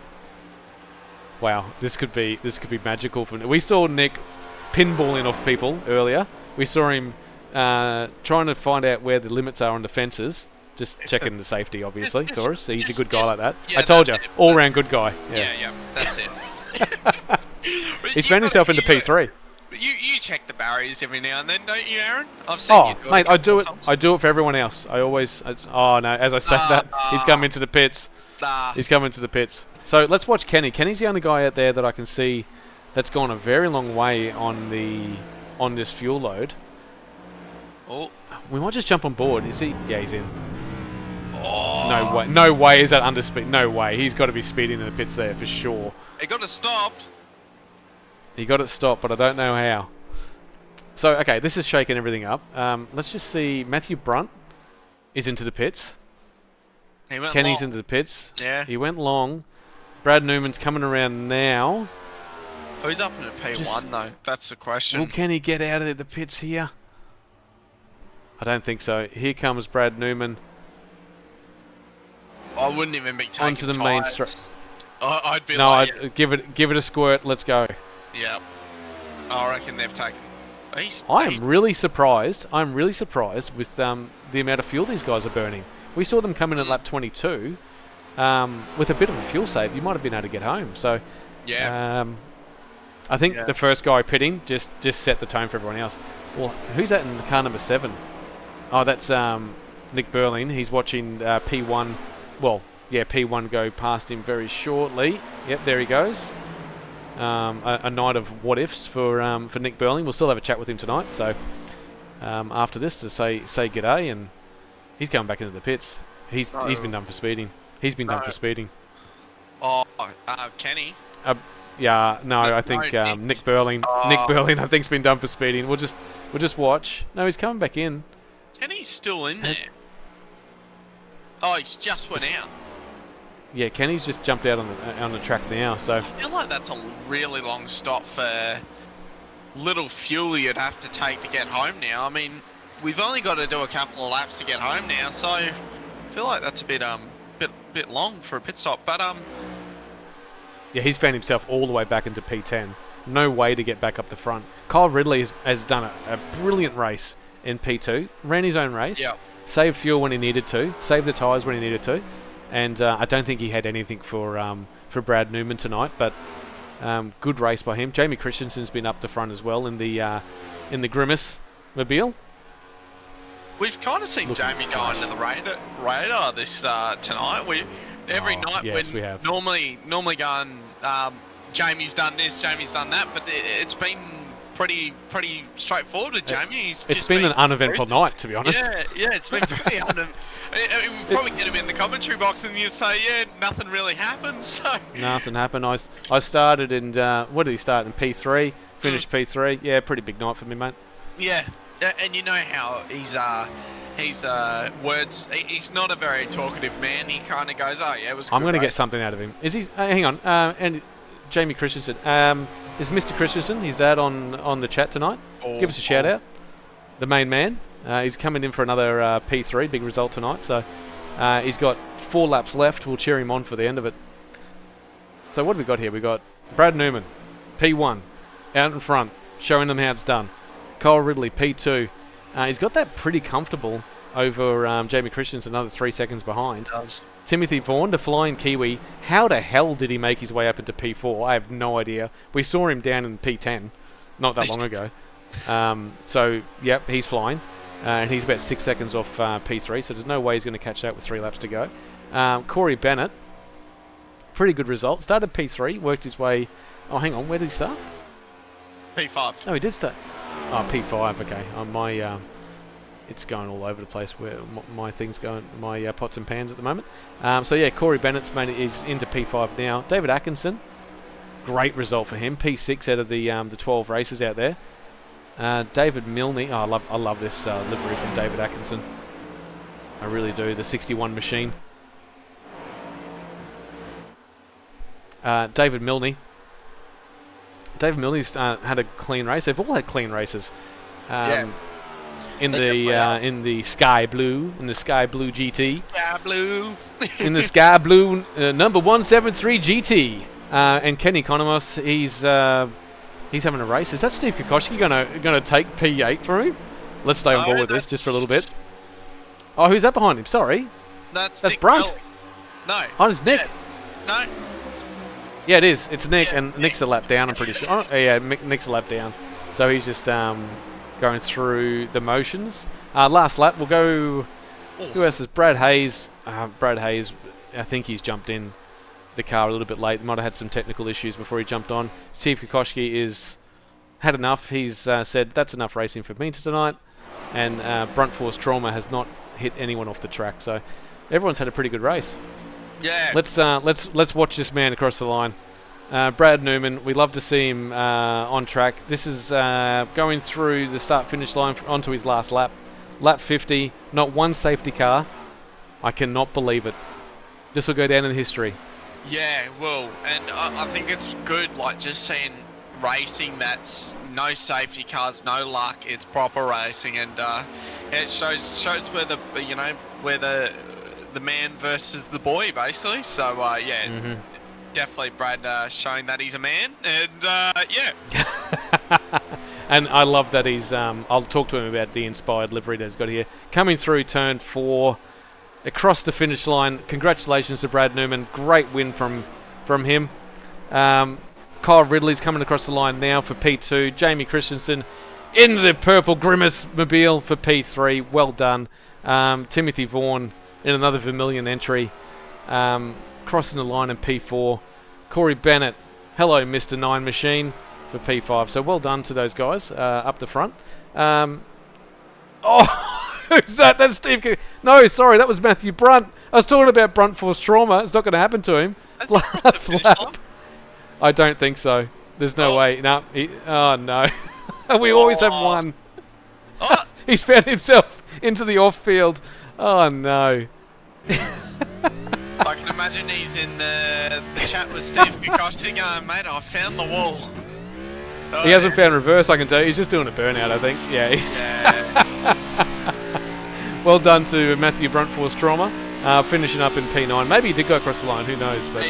Wow, this could be magical for. We saw Nick pinballing off people earlier. We saw him trying to find out where the limits are on the fences. Just checking the safety, obviously, for us. He's a good guy like that. Yeah, I told you, all that's round good guy. Yeah, that's it. He's found himself into P3. You check the barriers every now and then, don't you, Aaron? I've seen you do it. Mate, a couple of I do it for everyone else. I always. Oh no, as I said that, he's come into the pits. He's coming to the pits. So let's watch Kenny. Kenny's the only guy out there that I can see that's gone a very long way on this fuel load. Oh. We might just jump on board. Is he? Yeah, he's in. Oh. No way. No way is that underspeed. No way. He's got to be speeding in the pits there for sure. He got it stopped. He got it stopped, but I don't know how. So, okay, this is shaking everything up. Let's just see. Matthew Brunt is into the pits. Kenny's into the pits. Yeah. He went long. Brad Newman's coming around now. Oh, he's up in a P1 though. That's the question. Will Kenny get out of the pits here? I don't think so. Here comes Brad Newman. I wouldn't even be taking onto the main straight. I'd be no, like, I'd give it a squirt. Let's go. yeah. I reckon they've taken. I am really surprised. I'm really surprised with the amount of fuel these guys are burning. We saw them come in at lap 22 with a bit of a fuel save. You might have been able to get home. So yeah. I think the first guy pitting just set the tone for everyone else. Well, who's that in car number 7? Oh, that's Nick Burling. He's watching P1. Well, yeah, P1 go past him very shortly. Yep, there he goes. A night of what ifs for Nick Burling. We'll still have a chat with him tonight. So after this, to say g'day, and he's going back into the pits. He's been done for speeding. He's been done for speeding. Oh, Kenny. Yeah, no, I think Nick Burling. Nick Burling, I think's been done for speeding. We'll just watch. No, he's coming back in. Kenny's still in there. Oh, he's just went out. Yeah, Kenny's just jumped out on the track now. So I feel like that's a really long stop for little fuel you'd have to take to get home now. I mean, we've only got to do a couple of laps to get home now, so I feel like that's a bit long for a pit stop. But yeah, he's found himself all the way back into P10. No way to get back up the front. Kyle Ridley has done a brilliant race in P2. Ran his own race. Yeah. Saved fuel when he needed to. Saved the tyres when he needed to. And I don't think he had anything for Brad Newman tonight. But good race by him. Jamie Christensen's been up the front as well in the Grimace Mobile. We've kind of seen Jamie go under the radar this tonight. Every night yes, when we have. normally going, Jamie's done this, Jamie's done that, but it's been pretty straightforward with Jamie. It's been an uneventful night, to be honest. Yeah, it's been very uneventful. We'll probably get him in the commentary box and you say, yeah, nothing really happened. So nothing happened. I started in what did he start in P3? Finished P3. Yeah, pretty big night for me, mate. Yeah, and you know how he's words. He's not a very talkative man. He kind of goes, "Oh yeah, it was." I'm going to get something out of him. Is he? Hang on. And Jamie Christensen. Is Mr. Christensen? His dad on the chat tonight? Give us a shout out. The main man. He's coming in for another P3. Big result tonight. So he's got 4 laps left. We'll cheer him on for the end of it. So what have we got here? We got Brad Newman, P1, out in front, showing them how it's done. Kyle Ridley, P2. He's got that pretty comfortable over Jamie Christensen, another 3 seconds behind. Timothy Vaughan, the flying Kiwi. How the hell did he make his way up into P4? I have no idea. We saw him down in P10 not that long ago. So, yep, he's flying. And he's about 6 seconds off P3, so there's no way he's going to catch that with 3 laps to go. Corey Bennett, pretty good result. Started P3, worked his way Oh, hang on. Where did he start? P5. No, he did start. Oh, P5. Okay. My it's going all over the place where my thing's going, my pots and pans at the moment. So yeah, Corey Bennett's is into P5 now. David Atkinson, great result for him. P6 out of the 12 races out there. David Milne, oh, I love this livery from David Atkinson. I really do. The 61 machine. David Milne. David Milne's had a clean race. They've all had clean races. Yeah. In the Sky Blue, GT. Sky Blue. In the Sky Blue number 173 GT. And Kenny Economos, he's having a race. Is that Steve Kokoschki gonna take P8 from him? Let's stay on board with this just for a little bit. Oh, who's that behind him? Sorry. That's Nick Brunt. Bell. No. Oh, it's Nick. Yeah. No. Yeah, it is. It's Nick, Yeah, and Nick. Nick's a lap down, I'm pretty sure. Oh, yeah, Nick's a lap down. So he's just going through the motions. Last lap, we'll go... Who else is Brad Hayes? Brad Hayes, I think he's jumped in the car a little bit late. Might have had some technical issues before he jumped on. Steve Kokoschki had enough. He's said, that's enough racing for me tonight. And Brunt Force Trauma has not hit anyone off the track. So everyone's had a pretty good race. Yeah. Let's watch this man across the line. Brad Newman, we love to see him on track. This is going through the start-finish line onto his last lap. Lap 50, not one safety car. I cannot believe it. This will go down in history. Yeah, well, and I think it's good, like, just seeing racing that's no safety cars, no luck, it's proper racing, and it shows where the man versus the boy, basically. So yeah, definitely Brad showing that he's a man, and yeah. And I love that he's I'll talk to him about the inspired livery that he's got here. Coming through turn 4 across the finish line. Congratulations to Brad Newman, great win from him. Kyle Ridley's coming across the line now for P2. Jamie Christensen in the purple Grimace mobile for P3. Well done. Timothy Vaughan in another Vermilion entry. Crossing the line in P4. Corey Bennett, hello Mr. 9 Machine, for P5. So well done to those guys up the front. Who's that? That's Steve. No, sorry, that was Matthew Brunt. I was talking about Brunt Force Trauma. It's not going to happen to him. Last lap. I don't think so. There's no way. No. Oh no. We always have one. He's found himself into the off-field. Oh no. I can imagine he's in the chat with Steve Kokoschki going, mate, I found the wall. Oh, He hasn't found reverse, I can tell you. He's just doing a burnout, I think. Yeah. Well done to Matthew Brunt Force Trauma. Finishing up in P9. Maybe he did go across the line, who knows. But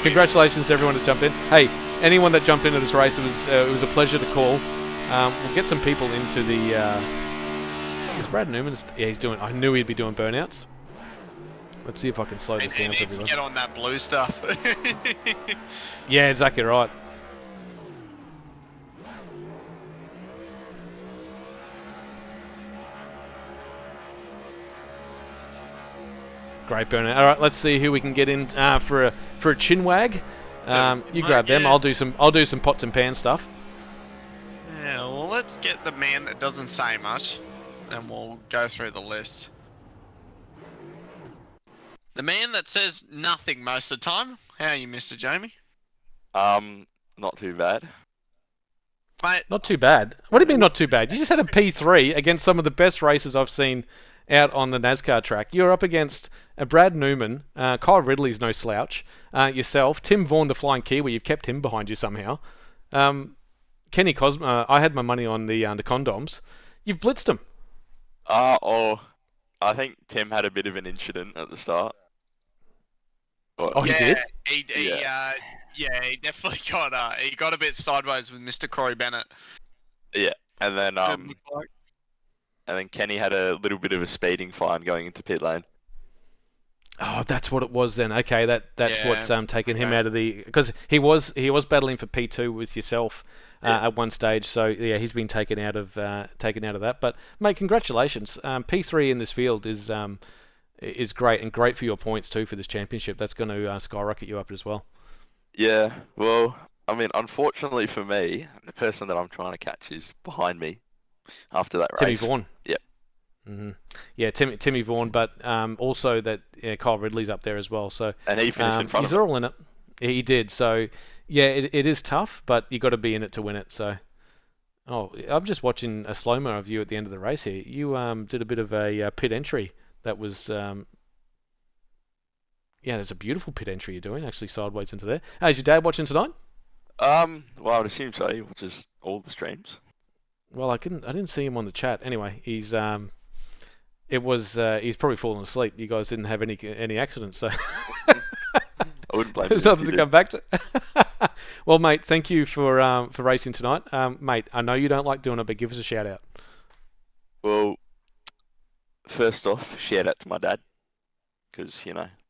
congratulations to everyone that jumped in. Hey, anyone that jumped into this race, it was a pleasure to call. We'll get some people into the... is Brad Newman... Yeah, he's doing... I knew he'd be doing burnouts. Let's see if I can slow this down He for needs to everyone. get on that blue stuff. Yeah, exactly right. Great burnout. All right, let's see who we can get in for a chin wag. You grab them. Yeah. I'll do some pots and pans stuff. Yeah, well, let's get the man that doesn't say much, and we'll go through the list. The man that says nothing most of the time. How are you, Mr. Jamie? Not too bad. Mate, Not too bad. What do you mean not too bad? You just had a P3 against some of the best races I've seen out on the NASCAR track. You're up against Brad Newman, Kyle Ridley's no slouch, yourself, Tim Vaughan, the Flying Kiwi. You've kept him behind you somehow. Kenny Cosmo. I had my money on the condoms. You've blitzed him. I think Tim had a bit of an incident at the start. Oh, he did? He definitely got he got a bit sideways with Mr. Corey Bennett. Yeah, and then Kenny had a little bit of a speeding fine going into pit lane. Oh, that's what it was then. Okay, that's Yeah. what's taken him out of the, because he was battling for P2 with yourself at one stage. So yeah, he's been taken out of that. But mate, congratulations. P3 in this field is great, and great for your points too for this championship. That's going to skyrocket you up as well. Yeah, well, I mean, unfortunately for me, the person that I'm trying to catch is behind me after that Timmy race. Vaughan. Yep. Yeah, Timmy Vaughan, but also that Kyle Ridley's up there as well. So And he finished in front he's of him. all in it. He did. So yeah, it is tough, but you got to be in it to win it. So I'm just watching a slow mo of you at the end of the race here. You did a bit of a pit entry that was yeah, there's a beautiful pit entry you're doing actually sideways into there. Hey, is your dad watching tonight? Well, I would assume so. He watches all the streams. Well, I didn't see him on the chat. Anyway, he's he's probably fallen asleep. You guys didn't have any accidents, so I wouldn't blame him there's if nothing he to did. come back to. Well, mate, thank you for racing tonight. Mate, I know you don't like doing it, but give us a shout out. Well, first off, shout out to my dad, because,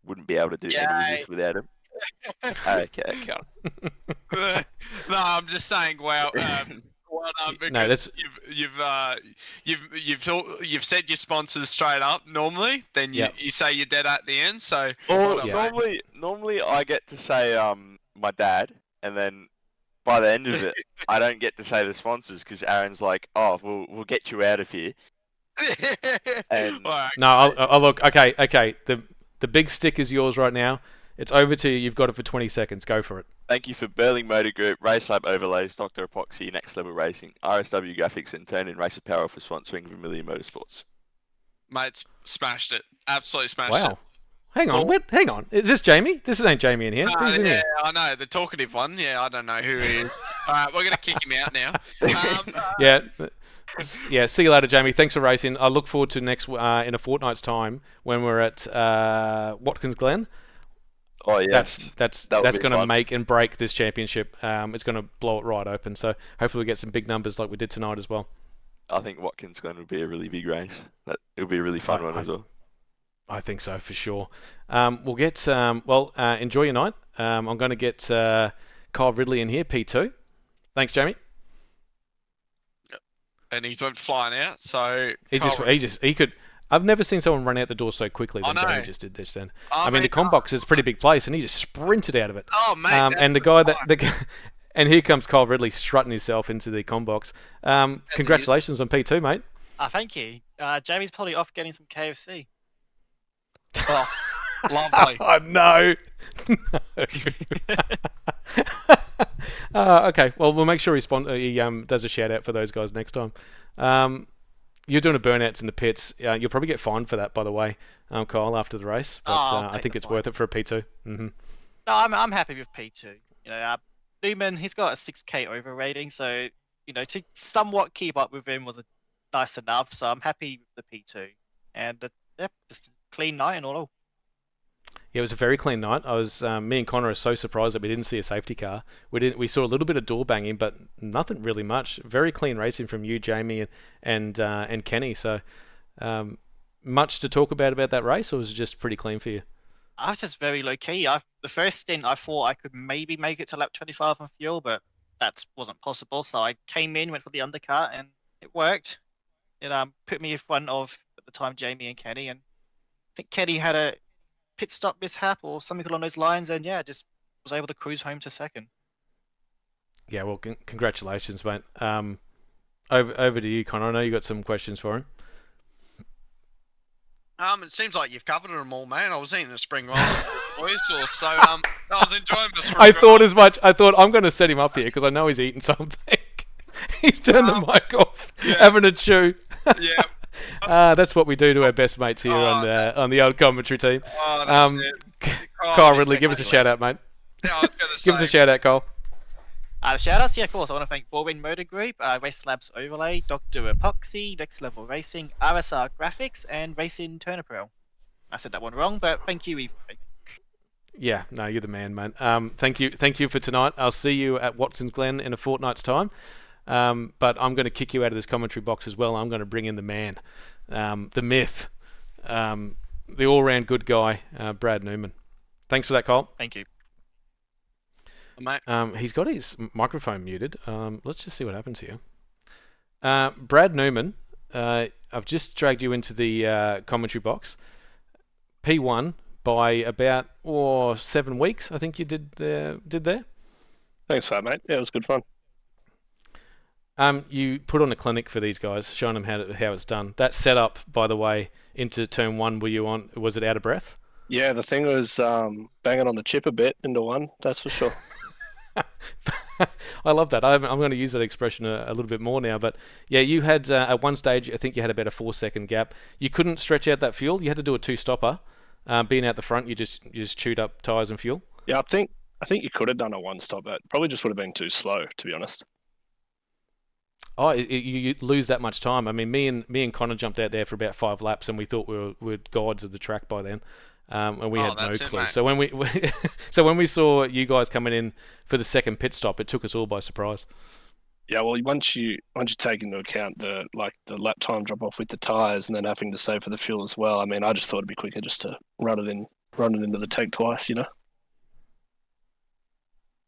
wouldn't be able to do any of this without him. Okay, No, I'm just saying. Well done, because No, that's you've said your sponsors straight up. Normally, then you say your dad at the end. So Well, well done, mate. normally I get to say my dad, and then by the end of it, I don't get to say the sponsors because Aaron's like, "Oh, we'll get you out of here." And Alright, no. I'll look. Okay. The big stick is yours right now. It's over to you. You've got it for 20 seconds. Go for it. thank you for Burling Motor Group, Race Lab Overlays, Dr. Epoxy, Next Level Racing, RSW Graphics, and Turn In Race Apparel for sponsoring Vermilion Motorsports. mate, smashed it. Absolutely smashed it. Wow. Hang on. Hang on. Is this Jamie? This ain't Jamie in here. Who's in Yeah, here? I know the talkative one. Yeah, I don't know who he is. All right, we're gonna kick him out now. Yeah. Yeah, see you later, Jamie. Thanks for racing. I look forward to next in a fortnight's time when we're at Watkins Glen. Oh yes, That's that would be going to fun. make and break this championship. It's going to blow it right open. So hopefully we get some big numbers like we did tonight as well. I think Watkins Glen would be a really big race. It'll be a really fun one as well. I think so for sure. We'll get enjoy your night. I'm going to get Kyle Ridley in here, P2. Thanks, Jamie. And he's went flying out. So He could. I've never seen someone run out the door so quickly than Jamie just did this. Then I mean the com box is a pretty big place, and he just sprinted out of it. Oh mate! And the guy and here comes Kyle Ridley strutting himself into the com box. Congratulations on P2, mate. Thank you. Jamie's probably off getting some KFC. Oh, lovely. Oh no. Okay, well we'll make sure he does a shout out for those guys next time. You're doing a burnouts in the pits. You'll probably get fined for that, by the way, Kyle, after the race. But I think it's worth it for a P2. Mm-hmm. No, I'm happy with P2. Newman, he's got a 6K overrating, so to somewhat keep up with him was nice enough. So I'm happy with the P2, and just a clean night and all. Yeah, it was a very clean night. Me and Connor are so surprised that we didn't see a safety car. We saw a little bit of door banging, but nothing really much. Very clean racing from you, Jamie, and Kenny. So, much to talk about that race, or was it just pretty clean for you? I was just very low key. The first stint, I thought I could maybe make it to lap 25 on fuel, but that wasn't possible. So I came in, went for the undercut, and it worked. It put me in front of at the time Jamie and Kenny, and I think Kenny had a pit stop mishap or something along those lines, and just was able to cruise home to second. Yeah, well, congratulations, mate. Over to you, Connor. I know you got some questions for him. It seems like you've covered them all, man. I was eating a spring roll with the sauce, so I was enjoying the spring roll. I thought as much. I thought I'm going to set him up here because I know he's eating something. He's turned the mic off, having a chew. Yeah. That's what we do to our best mates here on the old commentary team. Oh, that's it. Kyle Ridley, give us a shout out, mate. Yeah, I was going to say. Give us a shout out, Kyle. The shout outs, yeah, of course. I want to thank Baldwin Motor Group, Race Labs Overlay, Dr. Epoxy, Next Level Racing, RSR Graphics, and Racing Turn Apparel. I said that one wrong, but thank you, either way. Yeah, no, you're the man, man. Thank you for tonight. I'll see you at Watkins Glen in a fortnight's time. But I'm going to kick you out of this commentary box as well. I'm going to bring in the man, the myth, the all-round good guy, Brad Newman. Thanks for that, Cole. Thank you. Mate. He's got his microphone muted. Let's just see what happens here. Brad Newman, I've just dragged you into the commentary box. P1 by about 7 weeks, I think you did there. Thanks for that, mate. Yeah, it was good fun. You put on a clinic for these guys, showing them how it's done. That setup, by the way, into turn one, was it out of breath? Yeah, the thing was banging on the chip a bit into one, that's for sure. I love that. I'm going to use that expression a little bit more now. But yeah, you had at one stage, I think you had about a 4 second gap. You couldn't stretch out that fuel. You had to do a two stopper. Being out the front, you just chewed up tires and fuel. Yeah, I think you could have done a one stop. That probably just would have been too slow, to be honest. Oh, you lose that much time. I mean, me and Connor jumped out there for about 5 laps, and we thought we were gods of the track by then, and we had no clue. Mate. So when we saw you guys coming in for the second pit stop, it took us all by surprise. Yeah, well, once you take into account the lap time drop off with the tires, and then having to save for the fuel as well. I mean, I just thought it'd be quicker just to run it into the tank twice, you know.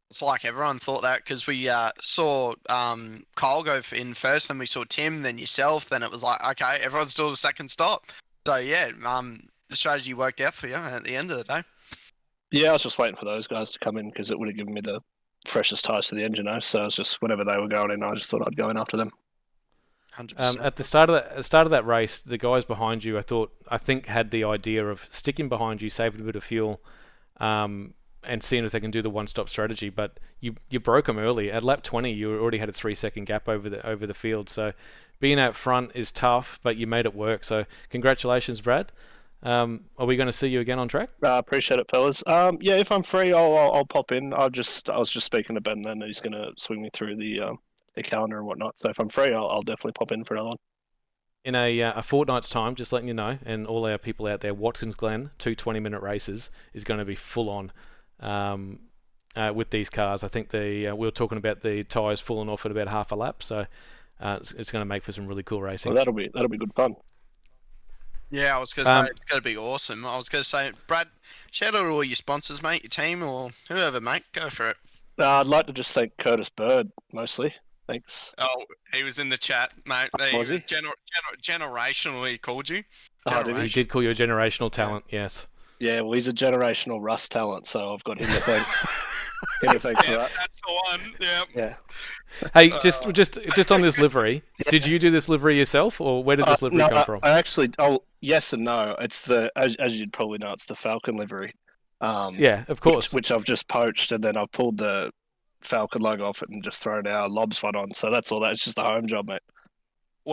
It's like everyone thought that because we saw Kyle go in first, then we saw Tim, then yourself. Then it was like, okay, everyone's still the second stop. So yeah, the strategy worked out for you at the end of the day. Yeah, I was just waiting for those guys to come in because it would have given me the freshest tires to the engine, so it was just whenever they were going in, I just thought I'd go in after them. 100%. At the start of that race, the guys behind you, I think had the idea of sticking behind you, saving a bit of fuel, and seeing if they can do the one-stop strategy. But you broke them early. At lap 20, you already had a 3 second gap over the field. So being out front is tough, but you made it work. So congratulations, Brad. Are we going to see you again on track? Appreciate it, fellas. Yeah, if I'm free, I'll pop in. I was just speaking to Ben then. He's gonna swing me through the calendar and whatnot. So if I'm free, I'll definitely pop in for another one. In a fortnight's time, just letting you know, and all our people out there, Watkins Glen, 2 20-minute races is going to be full on with these cars. I think we were talking about the tyres falling off at about half a lap, so it's going to make for some really cool racing. Well, that'll be good fun. Yeah, I was going to say, it's going to be awesome. I was going to say, Brad, shout out to all your sponsors, mate, your team, or whoever, mate. Go for it. I'd like to just thank Curtis Bird, mostly. Thanks. Oh, he was in the chat, mate. Was he? Generationally called you. Oh, did He did call you a generational talent, yes. Yeah, well, he's a generational Rust talent, so I've got him to thank. Him to thank for that. That's the one. Yeah. Yeah. Hey, just on this livery, did you do this livery yourself, or where did this livery come from? I actually, yes and no. It's as you'd probably know, it's the Falcon livery. Yeah, of course. Which I've just poached, and then I've pulled the Falcon logo off it and just thrown our Lobs one on. So that's all that. It's just a home job, mate.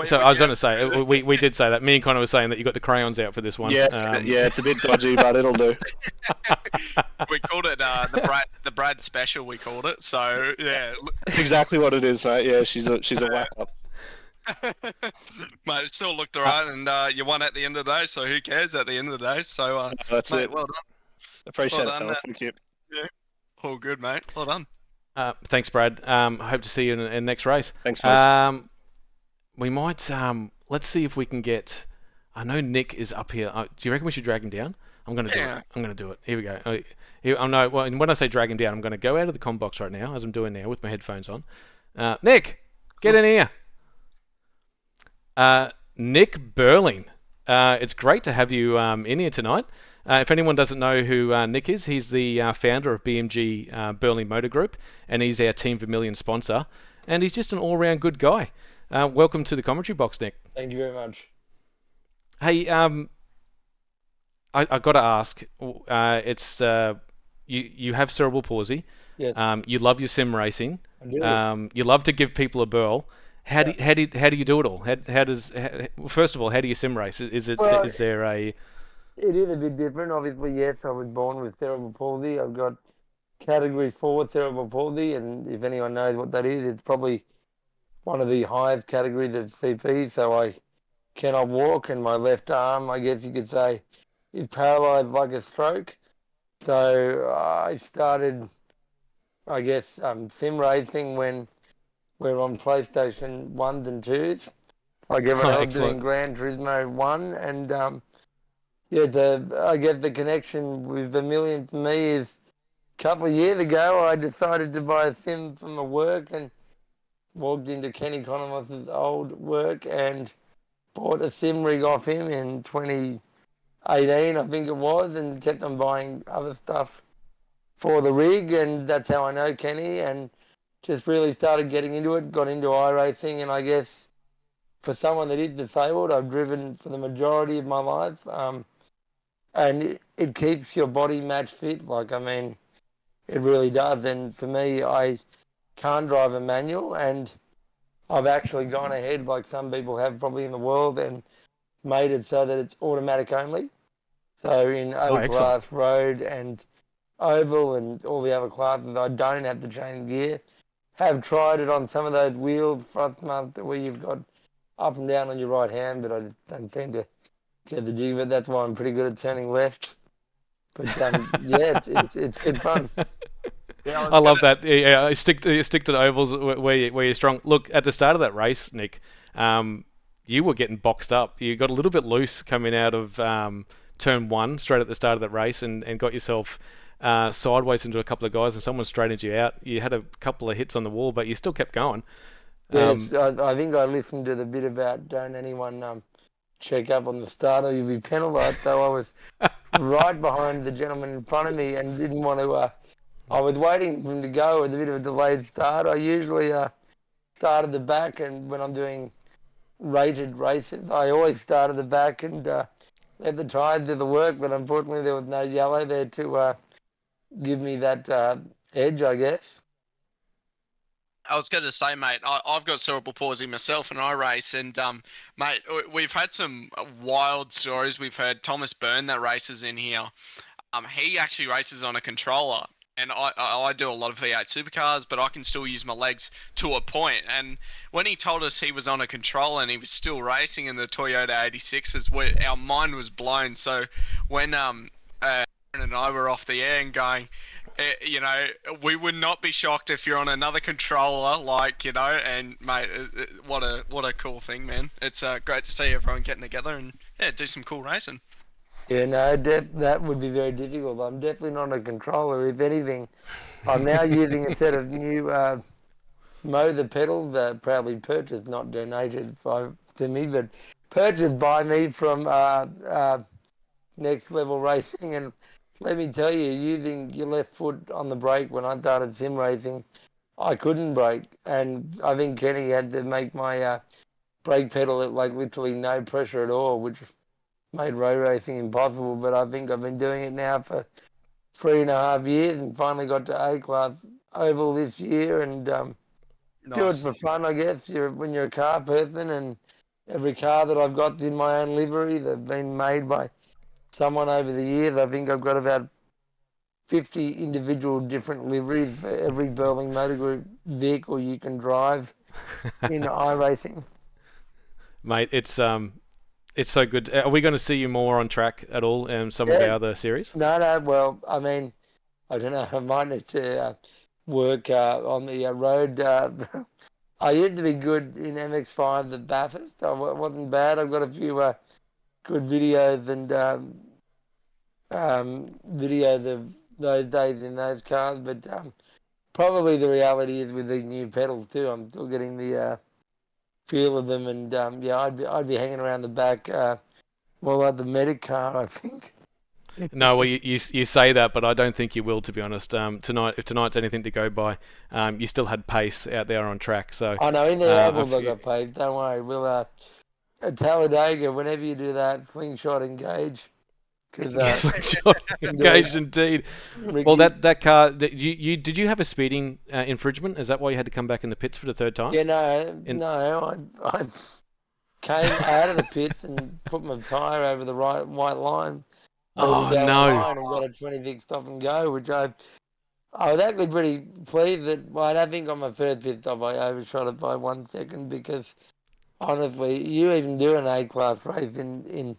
So I was going to say, we did say that. Me and Connor were saying that you got the crayons out for this one. Yeah, yeah, it's a bit dodgy, but it'll do. We called it the Brad special. We called it. So yeah, that's exactly what it is, mate. Yeah, she's a whack up. Mate, it still looked alright, and you won at the end of the day. So who cares at the end of the day? So that's mate, it. Well done. Appreciate it, fellas. Thank you. Yeah, all good, mate. Well done. Thanks, Brad. I hope to see you in the next race. Thanks, mate. We might let's see if we can get. I know Nick is up here. Do you reckon we should drag him down? I'm gonna do it. I'm gonna do it. Here we go. No, well, when I say drag him down, I'm gonna go out of the comm box right now, as I'm doing now with my headphones on. Nick, get in here. Nick Burling. It's great to have you in here tonight. If anyone doesn't know who Nick is, he's the founder of BMG Burling Motor Group, and he's our Team Vermilion sponsor. And he's just an all-round good guy. Welcome to the commentary box, Nick. Thank you very much. Hey, I got to ask. It's you have cerebral palsy. Yes. You love your sim racing. I do. You love to give people a burl. How do you do it all? First of all, how do you sim race? Is there a? It is a bit different. Obviously, yes, I was born with cerebral palsy. I've got category 4 cerebral palsy, and if anyone knows what that is, it's probably one of the highest categories of CP, so I cannot walk, and my left arm, I guess you could say, is paralysed like a stroke. So I started, I guess, sim racing when we're on PlayStation 1s and 2s. Like everyone else doing Gran Turismo 1, and I guess the connection with Vermilion for me is a couple of years ago I decided to buy a sim for my work and walked into Kenny Conomos' old work and bought a sim rig off him in 2018, I think it was, and kept on buying other stuff for the rig, and that's how I know Kenny, and just really started getting into it, got into iRacing, and I guess for someone that is disabled, I've driven for the majority of my life, and it keeps your body match fit. Like, I mean, it really does. And for me, I can't drive a manual, and I've actually gone ahead, like some people have probably in the world, and made it so that it's automatic only. So in O class, road, and oval, and all the other classes, I don't have to change gear. Have tried it on some of those wheels, Thrustmaster, where you've got up and down on your right hand, but I don't seem to get the jig of it. That's why I'm pretty good at turning left. But yeah, it's good fun. Yeah, I love that. Yeah, stick to the ovals where you're strong. Look, at the start of that race, Nick, you were getting boxed up. You got a little bit loose coming out of turn 1 straight at the start of that race, and got yourself sideways into a couple of guys, and someone straightened you out. You had a couple of hits on the wall, but you still kept going. Yes, I think I listened to the bit about don't anyone check up on the start or you'll be penalised. So I was right behind the gentleman in front of me and didn't want to. I was waiting for him to go with a bit of a delayed start. I usually start at the back, and when I'm doing rated races, I always start at the back and let the tyres do the work. But unfortunately, there was no yellow there to give me that edge, I guess. I was going to say, mate, I've got cerebral palsy myself, and I race, and mate, we've had some wild stories. We've heard Thomas Byrne that races in here. He actually races on a controller, and I do a lot of V8 supercars, but I can still use my legs to a point. And when he told us he was on a controller and he was still racing in the Toyota 86s, our mind was blown. So when Aaron and I were off the air and going, you know, we would not be shocked if you're on another controller, like, you know, and mate, what a cool thing, man. It's great to see everyone getting together and yeah, do some cool racing. Yeah, no, that would be very difficult. I'm definitely not a controller. If anything, I'm now using a set of new Mow the pedals, proudly purchased, not donated to me, but purchased by me from Next Level Racing. And let me tell you, using your left foot on the brake when I started sim racing, I couldn't brake. And I think Kenny had to make my brake pedal at like literally no pressure at all, which made road racing impossible. But I think I've been doing it now for 3.5 years and finally got to A-class oval this year, and do it for fun, I guess. When you're a car person, and every car that I've got is in my own livery. They've been made by someone over the years. I think I've got about 50 individual different liveries for every Burling Motor Group vehicle you can drive in iRacing. Mate, it's so good. Are we going to see you more on track at all in some of the other series? No. Well, I mean, I don't know. I might need to work on the road. I used to be good in MX-5 at Bathurst. I wasn't bad. I've got a few good videos and videos of those days in those cars. But probably the reality is with these new pedals too, I'm still getting the feel of them. And yeah, I'd be hanging around the back more like the medic car, I think. No, well, you say that, but I don't think you will, to be honest. Tonight, if tonight's anything to go by, you still had pace out there on track. So I know in the ovals I got pace. Don't worry. We'll at Talladega, whenever you do that, slingshot engage. Slingshot engaged indeed. Ricky, Well, that car, did you have a speeding infringement? Is that why you had to come back in the pits for the third time? Yeah, no. I came out of the pits and put my tyre over the white line. Oh, no. Line and got a 26 stop and go, which I was actually pretty pleased that, well, I don't think on my first pit stop I overshot it by 1 second, because honestly, you even do an A-class race in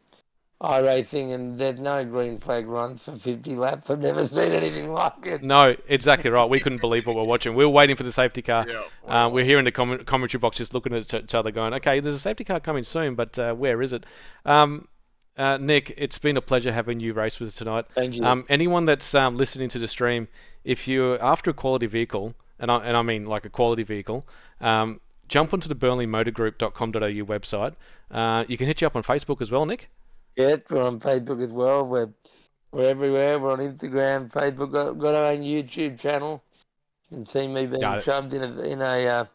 iRacing and there's no green flag runs for 50 laps. I've never seen anything like it. No, exactly right. We couldn't believe what we're watching. We were waiting for the safety car. Yeah, we're here in the commentary box just looking at each other going, okay, there's a safety car coming soon, but where is it? Nick, it's been a pleasure having you race with us tonight. Thank you. Anyone that's listening to the stream, if you're after a quality vehicle, and I mean like a quality vehicle, jump onto the burnleymotorgroup.com.au website. You can hit you up on Facebook as well, Nick. Yeah, we're on Facebook as well. We're We're everywhere. We're on Instagram, Facebook. Got our own YouTube channel. You can see me being Got it. shoved in a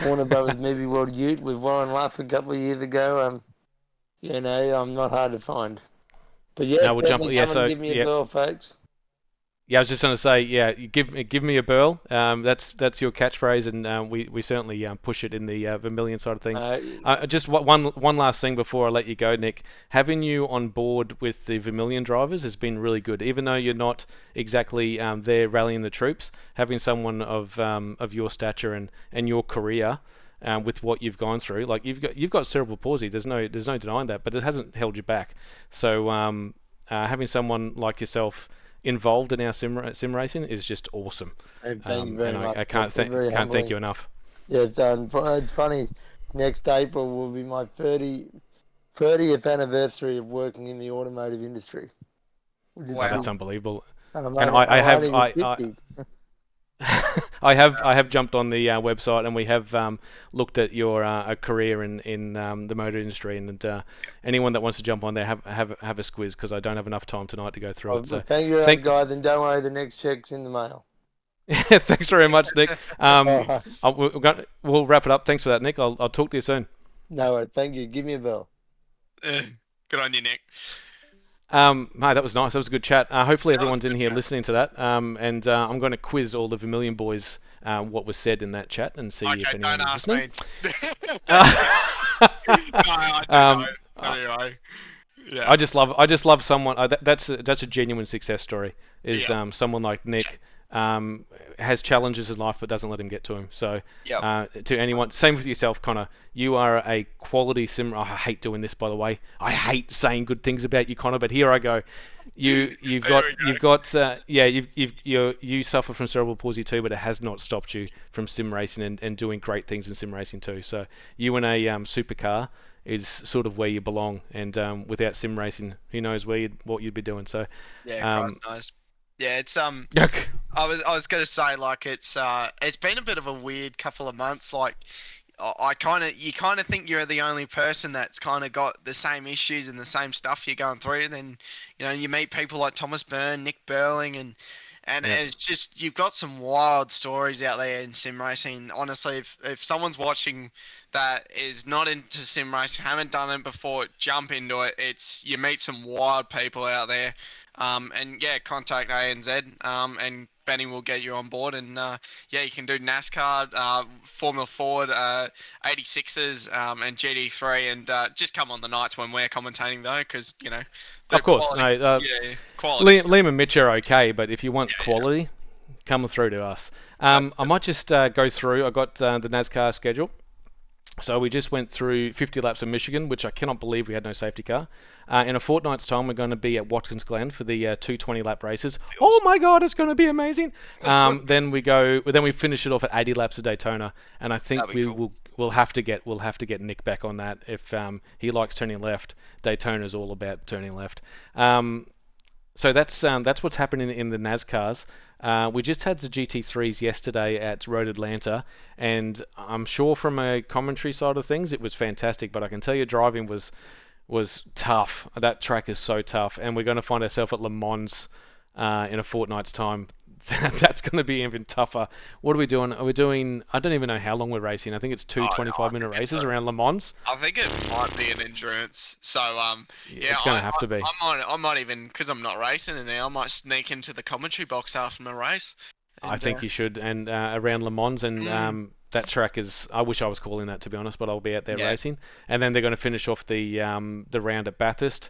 Warner Brothers Movie World Ute with Warren Luff a couple of years ago. You know, I'm not hard to find. But yeah, No, we'll jump. definitely Yeah, come and so give me a yeah, bell, folks. yeah. I was just going to say, yeah, you give me a burl. That's your catchphrase, and we certainly push it in the Vermilion side of things. Just one last thing before I let you go, Nick. Having you on board with the Vermilion drivers has been really good. Even though you're not exactly there rallying the troops, having someone of your stature and your career. With what you've gone through, like you've got cerebral palsy. There's no denying that, but it hasn't held you back. So having someone like yourself involved in our sim racing is just awesome. Thank you very and much. I can't thank you enough. Yeah, it's funny. Next April will be my 30th anniversary of working in the automotive industry. Wow. That's unbelievable. And I have jumped on the website, and we have looked at your career in the motor industry, and anyone that wants to jump on there, have a squiz, because I don't have enough time tonight to go through it. So thank you, guys, and don't worry, the next check's in the mail. Thanks very much, Nick. We'll wrap it up. Thanks for that, Nick. I'll talk to you soon. No worries. Thank you. Give me a bell. Good on you, Nick. Mate, that was nice. That was a good chat. Hopefully everyone's in here listening to that. And I'm going to quiz all the Vermilion boys what was said in that chat and see if anyone don't is ask listening. me. I don't know. Anyway, yeah. I just love someone. That's a genuine success story. Is someone like Nick. Has challenges in life but doesn't let him get to him. So to anyone, same with yourself, Connor. You are a quality sim. Oh, I hate doing this, by the way. I hate saying good things about you, Connor. But here I go. You suffer from cerebral palsy too, but it has not stopped you from sim racing and doing great things in sim racing too. So you in a supercar is sort of where you belong. And without sim racing, who knows what you'd be doing. So Christ knows. Yeah, it's I was gonna say, like, it's been a bit of a weird couple of months. Like, you kind of think you're the only person that's kind of got the same issues and the same stuff you're going through. And then you meet people like Thomas Byrne, Nick Burling, and it's just, you've got some wild stories out there in sim racing. Honestly, if someone's watching that is not into sim racing, haven't done it before, jump into it. You meet some wild people out there. And yeah, contact ANZ, and Benny will get you on board. And you can do NASCAR, Formula Ford, 86s, and GT3, and just come on the nights when we're commentating though, because of course, quality. Quality. Liam and Mitch are okay, but if you want quality, come through to us. I might just go through. I got the NASCAR schedule. So we just went through 50 laps of Michigan, which I cannot believe we had no safety car. In a fortnight's time, we're going to be at Watkins Glen for the 220 lap races. Oh my God, it's going to be amazing! Then we finish it off at 80 laps of Daytona, and I think we'll have to get Nick back on that if he likes turning left. Daytona is all about turning left. So that's what's happening in the NASCARs. We just had the GT3s yesterday at Road Atlanta, and I'm sure from a commentary side of things it was fantastic, but I can tell you driving was tough. That track is so tough, and we're going to find ourselves at Le Mans in a fortnight's time. That's going to be even tougher. What are we doing? I don't even know how long we're racing. I think it's two 25-minute races around Le Mans. I think it might be an endurance. So it's going to have to be. I might even, because I'm not racing in there, I might sneak into the commentary box after my race. I think you should. And around Le Mans, and that track is, I wish I was calling that, to be honest, but I'll be out there racing. And then they're going to finish off the round at Bathurst.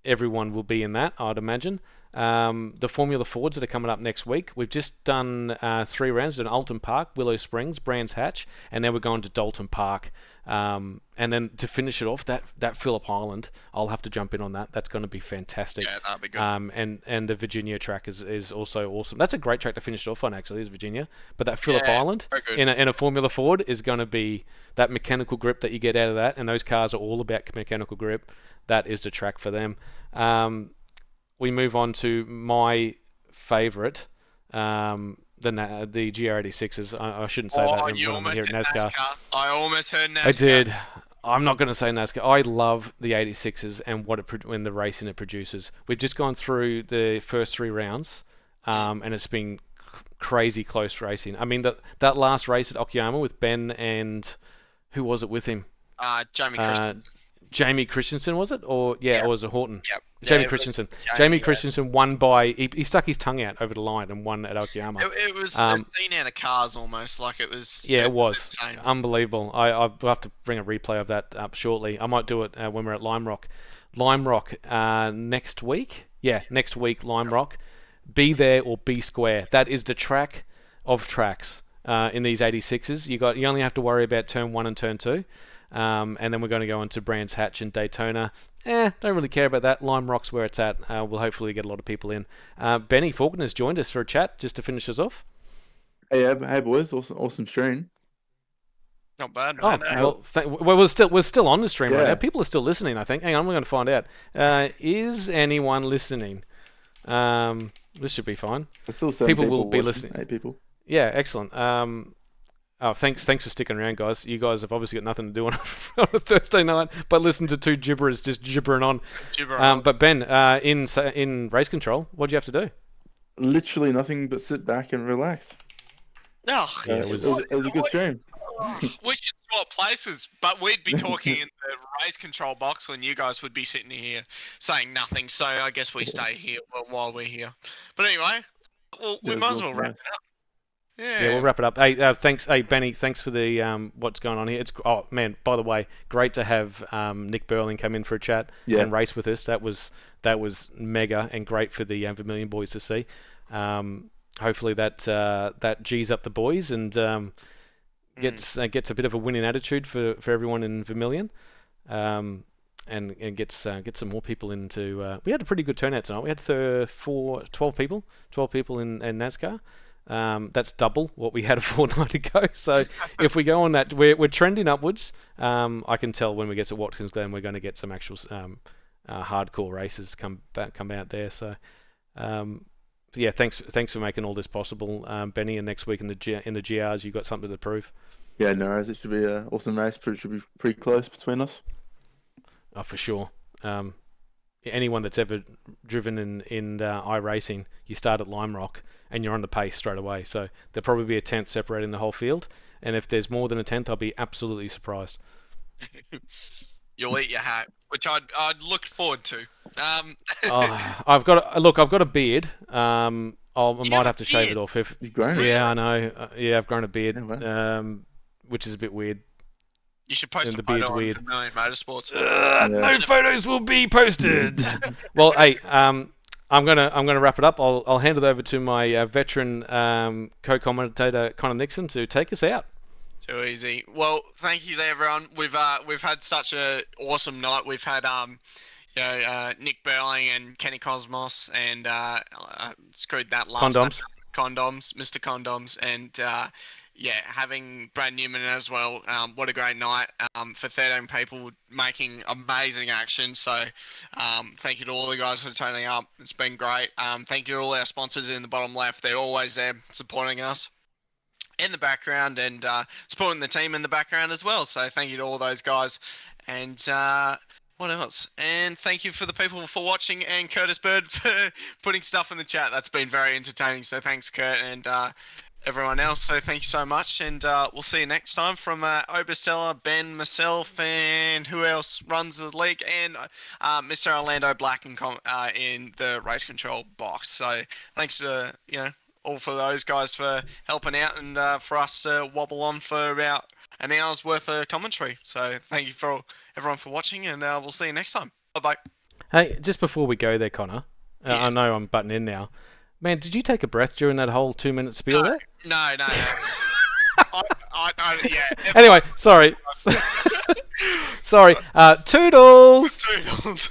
Everyone will be in that, I'd imagine. The Formula Fords that are coming up next week. We've just done 3 rounds in Alton Park, Willow Springs, Brands Hatch, and then we're going to Dalton Park. And then to finish it off, that Phillip Island, I'll have to jump in on that. That's going to be fantastic. Yeah, that'll be good. And the Virginia track is also awesome. That's a great track to finish it off on, actually, is Virginia. But that Phillip Island in a Formula Ford is going to be that mechanical grip that you get out of that, and those cars are all about mechanical grip. That is the track for them. We move on to my favourite, the GR86s. I shouldn't say that. You almost here at NASCAR. I almost heard NASCAR. I did. I'm not going to say NASCAR. I love the 86s and when the racing it produces. We've just gone through the first 3 rounds, and it's been crazy close racing. I mean, that last race at Okayama with Ben and who was it with him? Jamie Christensen. Jamie Christensen, was it? Or was it Horton? Yep. Jamie Christensen. Jamie Christensen won by... He stuck his tongue out over the line and won at Okayama. It was a scene out of Cars almost, like it was... Yeah, it was. Insane. Unbelievable. I'll have to bring a replay of that up shortly. I might do it when we're at Lime Rock. Lime Rock next week? Yeah, next week, Lime Rock. Be there or be square. That is the track of tracks in these 86s. You only have to worry about turn 1 and turn 2. And then we're going to go into Brands Hatch and Daytona. Don't really care about that. Lime Rock's where it's at. We'll hopefully get a lot of people in. Benny Faulkner has joined us for a chat just to finish us off. Hey boys, awesome stream. Not bad, man. We're still on the stream right now. People are still listening, I think. Hang on, we're going to find out. Is anyone listening? This should be fine. Still people will be listening. 8 people. Yeah, excellent. Thanks for sticking around, guys. You guys have obviously got nothing to do on a Thursday night, but listen to 2 gibberers just gibbering on. But Ben, in race control, what do you have to do? Literally nothing but sit back and relax. It was a good stream. We should swap places, but we'd be talking in the race control box when you guys would be sitting here saying nothing. So I guess we stay here while we're here. But anyway, we might as well wrap it up. Yeah, we'll wrap it up. Hey, thanks. Hey, Benny, thanks for the what's going on here. Man, by the way, great to have Nick Burling come in for a chat and race with us. That was mega and great for the Vermilion boys to see. Hopefully that G's up the boys and gets a bit of a winning attitude for everyone in Vermilion. And gets some more people into. We had a pretty good turnout tonight. We had 12 people in NASCAR. That's double what we had a fortnight ago. So if we go on that, we're trending upwards. I can tell when we get to Watkins Glen, we're going to get some actual hardcore races come out there. So thanks for making all this possible, Benny. And next week in the GRs, you've got something to prove. Yeah, no worries. It should be an awesome race. It should be pretty close between us. Oh, for sure. Anyone that's ever driven in iRacing, you start at Lime Rock and you're on the pace straight away. So there'll probably be a 10th separating the whole field. And if there's more than a 10th, I'll be absolutely surprised. You'll eat your hat, which I'd look forward to. I've got a beard. I might have to shave it off. You've grown it? Yeah, I know. I've grown a beard, which is a bit weird. You should post a photo on Vermilion Motorsports. No photos will be posted. Well, hey, I'm gonna wrap it up. I'll hand it over to my veteran co-commentator Connor Nixon to take us out. Too easy. Well, thank you to everyone. We've had such a awesome night. We've had Nick Burling and Kenny Cosmos and screwed that last Condoms, Mr. Condoms, and having Brad Newman as well. What a great night for 13 people making amazing action. So thank you to all the guys for turning up. It's been great. Thank you to all our sponsors in the bottom left. They're always there supporting us in the background and supporting the team in the background as well. So thank you to all those guys. And what else? And thank you for the people for watching and Curtis Bird for putting stuff in the chat. That's been very entertaining. So thanks, Kurt, and everyone else. So thank you so much. And we'll see you next time from Oberstella, Ben, myself, and who else runs the league, and Mr. Orlando Black in the race control box. So thanks to, all for those guys for helping out and for us to wobble on for about an hour's worth of commentary. So thank you for everyone for watching, and we'll see you next time. Bye-bye. Hey, just before we go there, Connor, yes. I know I'm butting in now. Man, did you take a breath during that whole 2-minute spiel there? No. Anyway, sorry. Sorry. Toodles! Toodles.